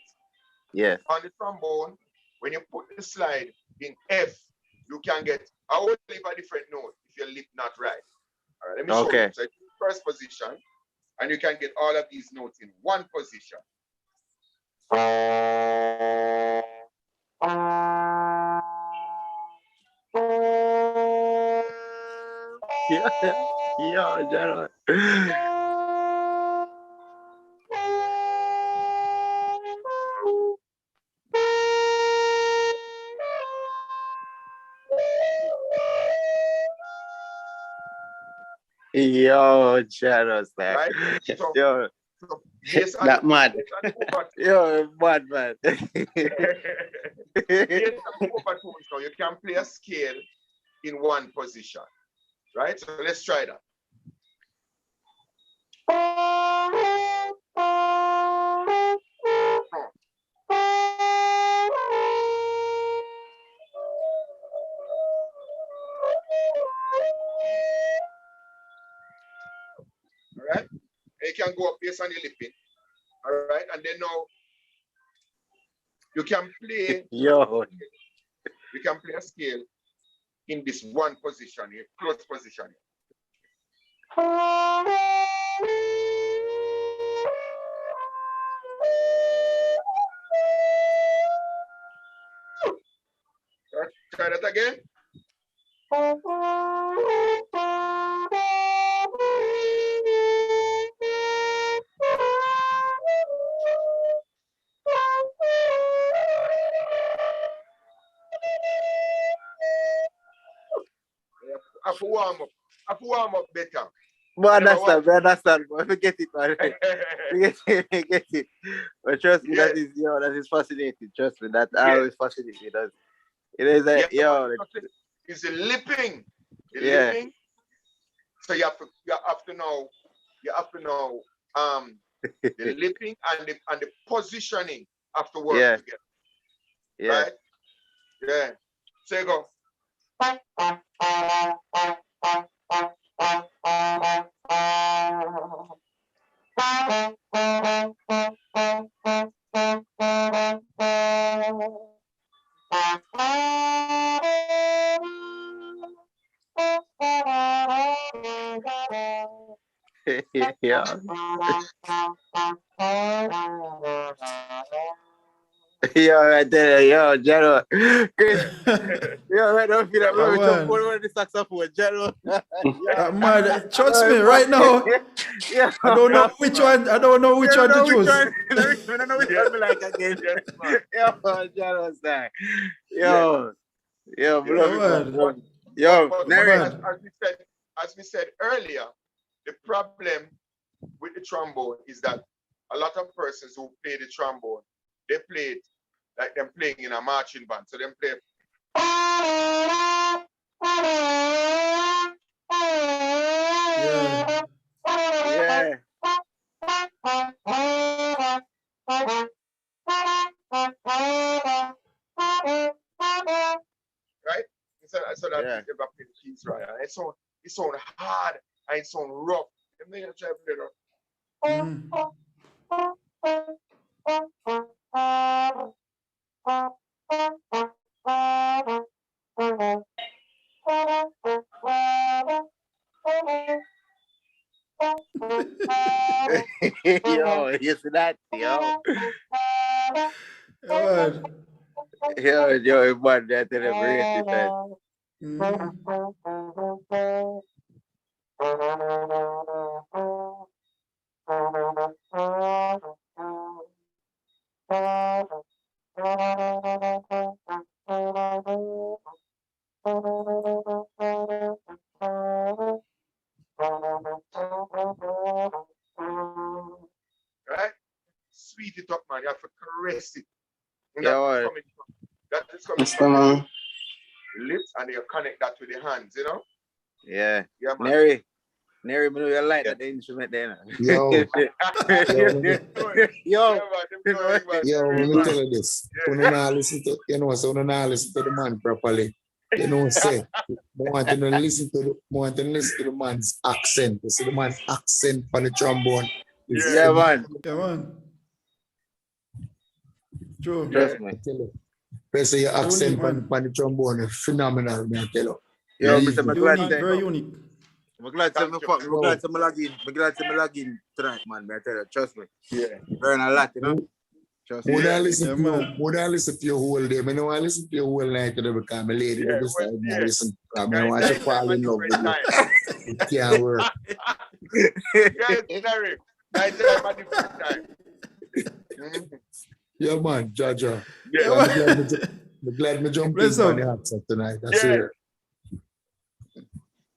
Yes. On the trombone, when you put the slide in F, you can get a whole leave a different note if your lip not right. All right, let me show you. So it's first position, and you can get all of these notes in one position. Yeah, Gerald. Yo, Gerald, right? So, yo, so that mad. Yo, mad man. Based on the overtones, now you can play a scale in one position, right? So let's try that. All right, you can go up based on your lipping. All right, and then now you can play. Yo, you can play a scale in this one position here, close position. Try that again. I have to warm up better. but understand, but forget it, man. Forget it. But trust me, that is fascinating. Trust me, that always fascinates me. It is like, it's the lipping. Lipping. So you have to know the lipping and the positioning have to work together. Right? Yeah. So you go. Yeah. Yo, right there, yo, Jero. Yo, right now, feel like we're jump over the saxophone, Jero. Man, trust me, right now. Yeah. I don't know which one. I don't know which one to choose. I don't know which one we like again. Yo, Jero's there. Yo, man. Yo, Nary. As we said earlier, the problem with the trombone is that a lot of persons who play the trombone, they play it like them playing in a marching band. So them play. Yeah. Right? So that they play the keys right. And it sound hard and it sound rough. And then you try to play it. Yo, you see that? Yo. Yo, man, that did a great man. Right? Sweet it up, man. You have to caress it. Yeah, that is coming from the lips, and you connect that with the hands, you know? Yeah. Yeah, man. Nary, me know you like that instrument there. Yo, Yo, let me tell you this. When you not listen to, you know, so when you not listen to the man properly, you know, say, want to listen to the man's accent. You see the man's accent on the trombone. Yeah, man. Yeah, man. True. Trust me. I tell you. Especially your accent on the trombone is phenomenal, man, I tell you. Yo, Mr. McGlad, Unique, very unique. I'm glad to log in. I'm glad to log in tonight, man. I tell you, trust me. Yeah. Learn a lot, you know. Trust me. Would I listen to your whole day? I don't want to listen to your whole night because my lady never started to listen. I want to fall in love with you. It can't work. Guys, Larry, night time at different time. Yeah, man, Jaja. Yeah, I'm glad me jump in on the hot set tonight. That's it.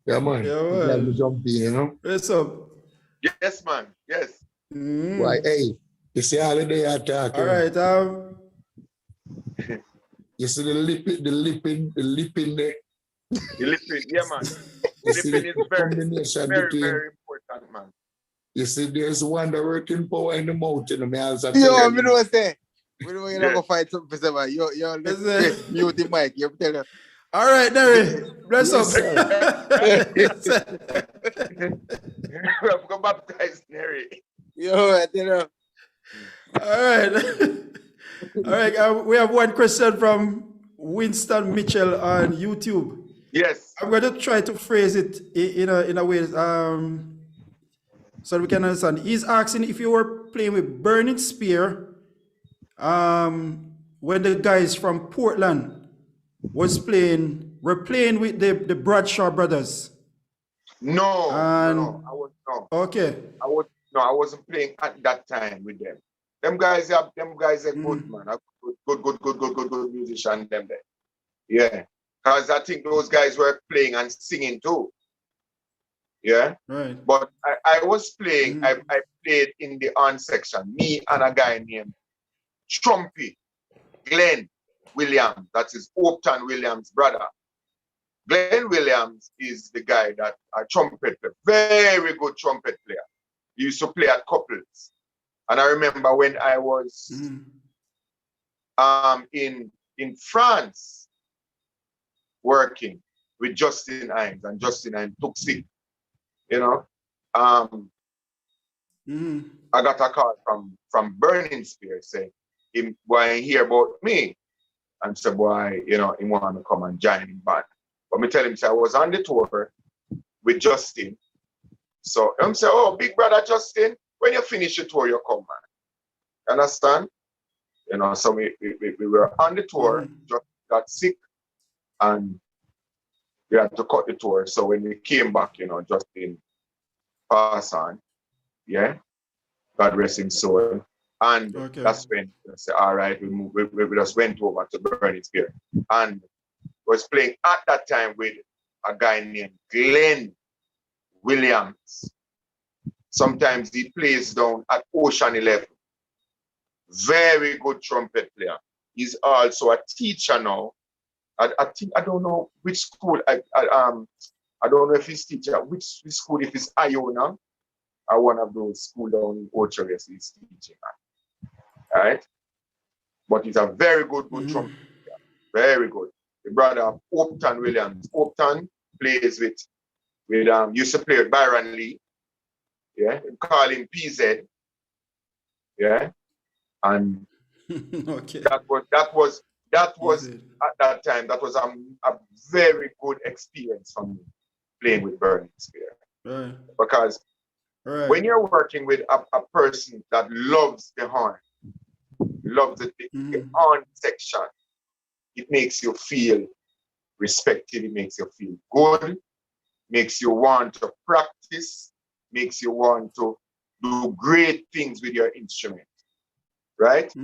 Yeah, man. Yeah, I'm glad me jump in, you know. What's up? Yes, man. Yes. Why, hey, you see holiday attack. All right. You see the lipping there. The lipping, yeah, man. You see Lipping the is very, combination very, between. very important, man. You see, there's one that working power in the mountain. Yo, me know what say. We know you're not gonna fight something for someone. Yo, let's mute the mic. You tell her. All right, Derry. Bless up. We have to baptize Mary. Yo, I tell her. All right. All right. We have one question from Winston Mitchell on YouTube. Yes. I'm going to try to phrase it in a way so we can understand. He's asking if you were playing with Burning Spear when the guys from Portland were playing with the Bradshaw brothers. No, And, Okay. I wasn't playing at that time with them. Them guys are good, man. Good musician, them there. Yeah. Because I think those guys were playing and singing too. Yeah. Right. But I was playing, I played in the on section, me and a guy named Trumpy, Glenn Williams, that is Upton Williams' brother. Glenn Williams is the guy that a trumpet player, very good trumpet player. He used to play at couples. And I remember when I was in France working with Justin Hines, and Justin Hines took sick. You know, I got a call from Burning Spear saying, "Boy, hear about me," and said, "Boy, you know, he want to come and join in band." But me tell him, say I was on the tour with Justin. So I'm say, "Oh, big brother Justin, when you finish your tour, you come, man." Understand? You know, so we were on the tour, just got sick, and we had to cut the tour. So when we came back, you know, Justin passed on. Yeah. God rest his soul. And that's when I said, all right, we just went over to Burning Spear. And was playing at that time with a guy named Glenn Williams. Sometimes he plays down at Ocean 11. Very good trumpet player. He's also a teacher now. I think I don't know which school. I don't know if he's teacher. Which school? If it's Iona or one of those schools down in Ocho, he's teaching at. All right, but he's a very good trumpet player. Very good. The brother of Upton Williams. Upton plays with used to play with Byron Lee. Yeah, call him PZ. Yeah, and that was at that time, that was a very good experience for me playing with Burning Spear. Right. Because when you're working with a person that loves the horn, loves the horn section, it makes you feel respected, it makes you feel good, makes you want to practice, makes you want to do great things with your instrument. Right?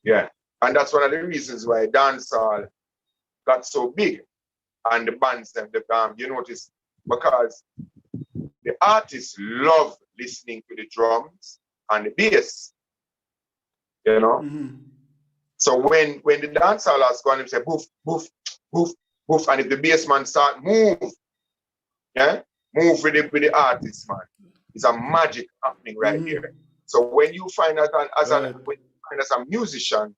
Yeah. And that's one of the reasons why dancehall got so big. And the bands, you notice, because the artists love listening to the drums and the bass. You know? So when the dancehall has gone and say boof, boof, boof, boof, and if the bass man start move, yeah, move with the artist, man. It's a magic happening right here. So when you find out when you find as a musician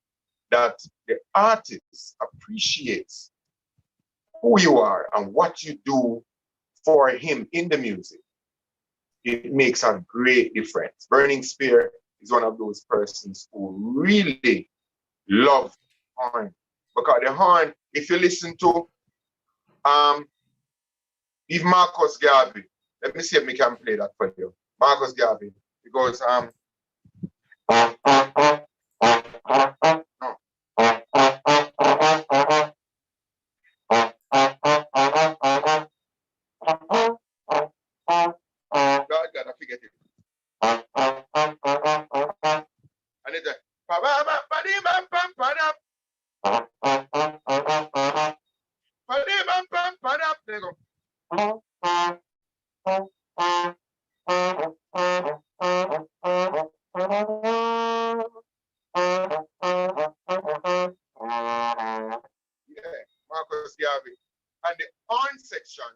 that the artist appreciates who you are and what you do for him in the music, it makes a great difference. Burning Spear is one of those persons who really love horn, because the horn, if you listen to if Marcus Garvey, let me see if we can play that for you. Marcus Garvey, it goes God, I forget it. And it's there you go. Yeah, Marcus Garvey. And the horn section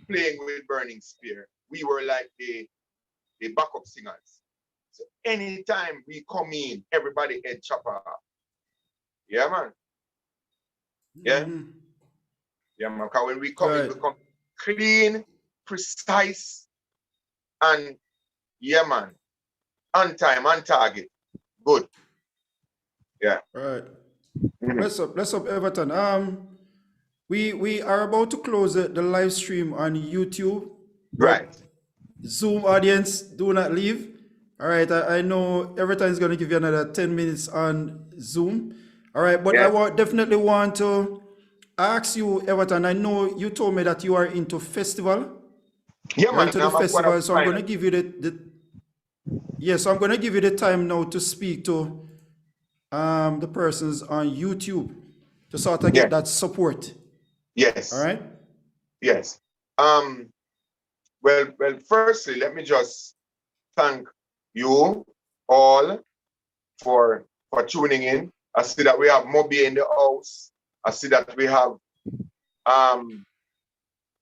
playing with Burning Spear, we were like the backup singers. So anytime we come in, everybody head chopper. Yeah, man. Yeah. Yeah, man. Because when we come in, we come clean, precise, and yeah, man. On time, on target. Good. Yeah. Right. Bless up, Everton. We are about to close the live stream on YouTube. Right. Zoom audience, do not leave. All right, I know Everton is going to give you another 10 minutes on Zoom. All right, but I definitely want to ask you, Everton, I know you told me that you are into festival. Yeah, man. Into the festival, so I'm going to give you so I'm going to give you the time now to speak to the persons on YouTube to sort of get that support. Yes. All right. Yes. Well, firstly, let me just thank you all for tuning in. I see that we have Moby in the house. I see that we have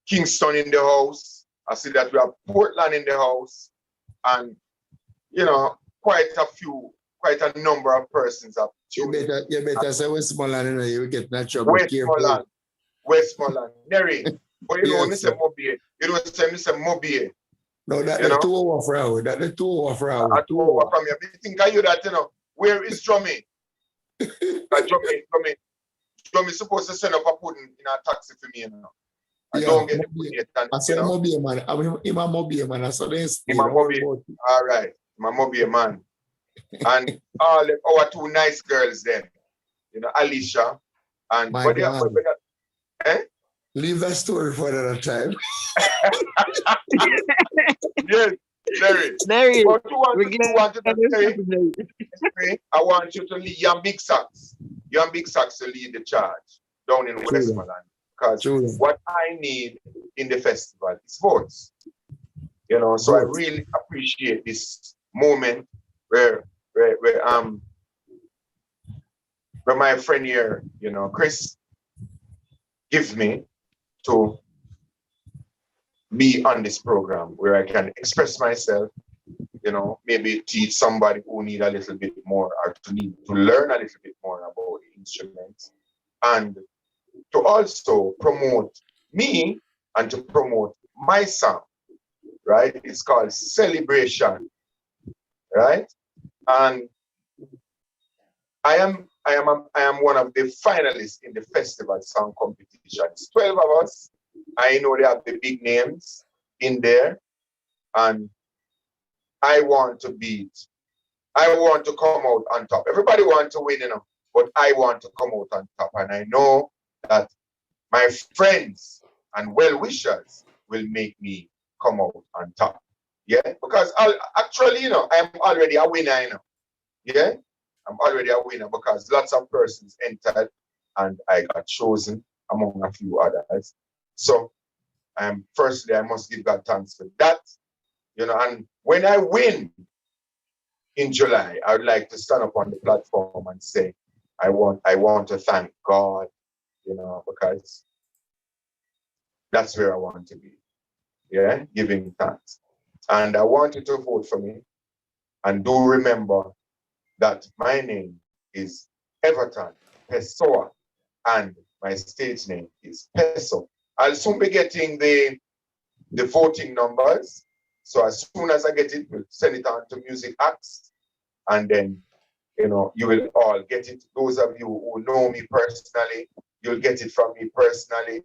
Kingston in the house. I see that we have Portland in the house, and you know, quite a number of persons have tuned in. You better say Westmoreland, you know, you get that trouble. Westmoreland, Neri. But you know, Mr. Moby, you don't say Mr. Moby. No, that's the 2 hour for hour. That's the 2 hour for hour. 2 hour from you. I think of you that, you know, where is Drummy? Drummy supposed to send up a pudding in a taxi for me, you know. I don't get the pudding. I said Moby, man. I'm a Moby, man. I saw this. I'm a Moby. All right. I'm a Moby, man. And all our 2 nice girls then. You know, Alicia and... Leave that story for another time. Yes, Larry. But I want you to lead Young Big Socks. Young Big Socks to lead the charge down in Westmoreland. Because what I need in the festival is votes. You know, so I really appreciate this moment where my friend here, you know, Chris, gives me to be on this program where I can express myself, you know, maybe teach somebody who need a little bit more or to learn a little bit more about the instruments, and to also promote me and to promote my song, right? It's called Celebration, right? And I am one of the finalists in the festival song competition. It's 12 of us. I know they have the big names in there, and I want to come out on top. Everybody wants to win, you know, but I want to come out on top. And I know that my friends and well-wishers will make me come out on top. Yeah, because actually, you know, I'm already a winner, you know. Yeah, I'm already a winner because lots of persons entered and I got chosen among a few others. So firstly, I must give God thanks for that. You know, and when I win in July, I would like to stand up on the platform and say, I want to thank God, you know, because that's where I want to be. Yeah, giving thanks. And I want you to vote for me. And do remember that my name is Everton Pessoa, and my stage name is Peso. I'll soon be getting the voting numbers. So as soon as I get it, we'll send it on to Music Acts, and then you will all get it. Those of you who know me personally, you'll get it from me personally,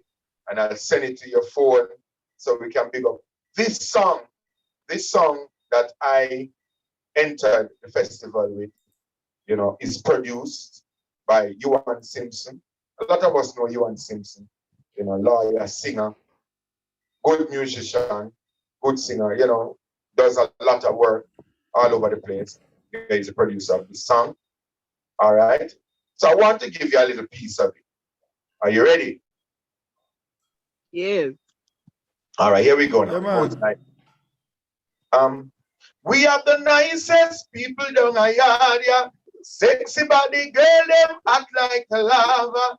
and I'll send it to your phone so we can pick up this song. This song that I entered the festival with, is produced by Ewan Simpson. A lot of us know Ewan Simpson, lawyer, singer, good musician, good singer, does a lot of work all over the place. He's the producer of the song. All right. So I want to give you a little piece of it. Are you ready? Yes. All right, here we go now. Yeah, man. We have the nicest people down a yard, yeah. Sexy body girl, them act like a lava.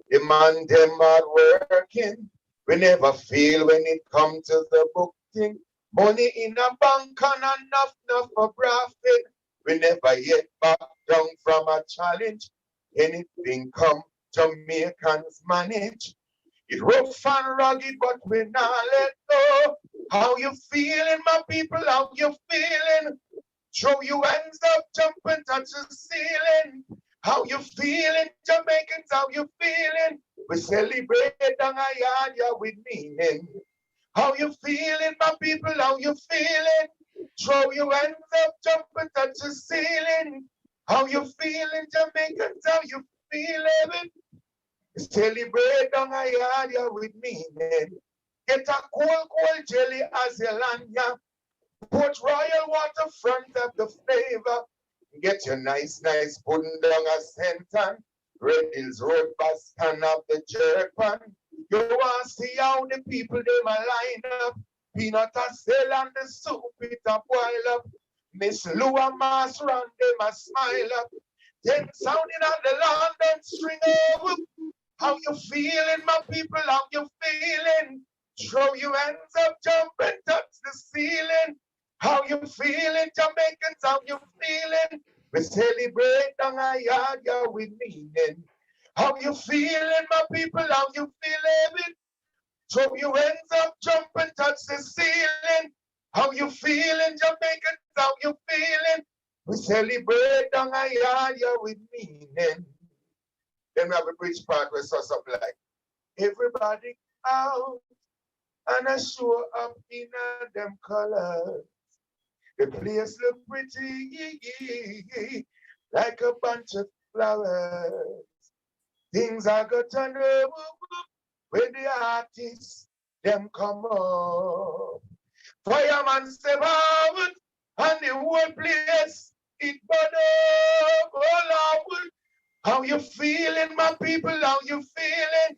The man, them hard working. We never fail when it comes to the booking. Money in a bank and enough for profit. We never yet back down from a challenge. Anything come, Jamaicans manage. It rough and rugged, but we not let go. How you feeling, my people? How you feeling? Throw your hands up, jump and touch the ceiling. How you feeling, Jamaicans? How you feeling? We celebrate down a yard, yeah, with meaning. How you feeling, my people? How you feeling? Throw your hands up, jump and touch the ceiling. How you feeling, Jamaicans? How you feeling? Celebrate down a yard, yeah, with meaning. Get a cold jelly as your land, yeah. Put royal waterfront of the flavor. Get your nice pudding down a center. Red Hills Road bus stand up the jerk pan. You want to see how the people them a line up. Peanut a sell and the soup it a boil up. Miss Lua Mass run them a smile up. Then sounding on the London string over. How you feeling, my people? How you feeling? Throw your hands up, jump and touch the ceiling. How you feeling, Jamaicans? How you feeling? We celebrate down a yard, yeah, with meaning. How you feeling, my people? How you feeling? Throw your hands up, jump and touch the ceiling. How you feeling, Jamaicans? How you feeling? We celebrate down a yard, yeah, with meaning. Then we have a bridge part where saw something like, everybody out and I show up in them colors. The place look pretty, like a bunch of flowers. Things are gonna turn up when the artists them come up. Fireman step out and the whole place it burn up. Oh Lord, how you feeling, my people? How you feeling?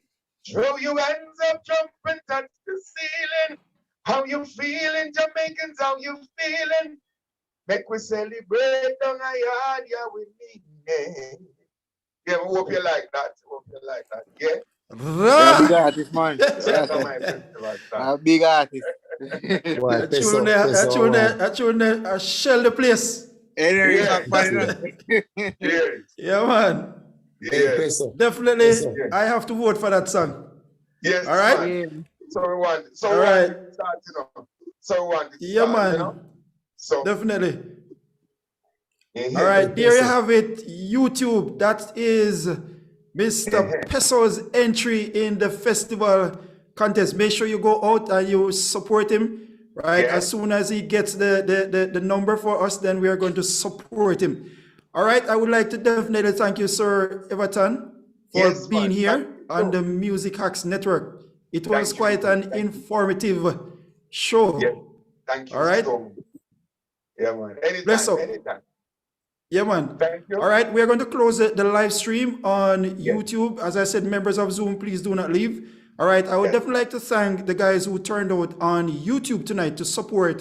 Throw your hands up, jump and touch the ceiling. How you feeling, Jamaicans? How you feeling? Make we celebrate down a yard, yeah, with me. Yeah, I hope you like that. Hope you like that. Yeah. Yeah, big artist, man. That's my festival song. Big artist. Why, Peso, I shell the place. Yes. Yes. Yeah, man. Hey, Yes. Peso. Definitely, Peso. I have to vote for that song. Yes. All right. Man. So we want. All right. To start, So we want. To Yeah, start, man. So Definitely. mhm. All right, there you have it. YouTube. That is Mr. Peso's entry in the festival contest. Make sure you go out and you support him. Right. Yeah. As soon as he gets the number for us, then we are going to support him. All right. I would like to definitely thank you, Sir Everton, for Yes, being man. here Thank you. on the Music Hacks Network. It was Thank you. quite an Thank you. informative show. Yeah. Thank you. All right. So much. Yeah, man. Anytime. Bless up. Anytime. Yeah, man. Thank you. All right, we are going to close the live stream on Yes. YouTube. As I said, members of Zoom, please do not leave. All right, I would Yes. definitely like to thank the guys who turned out on YouTube tonight to support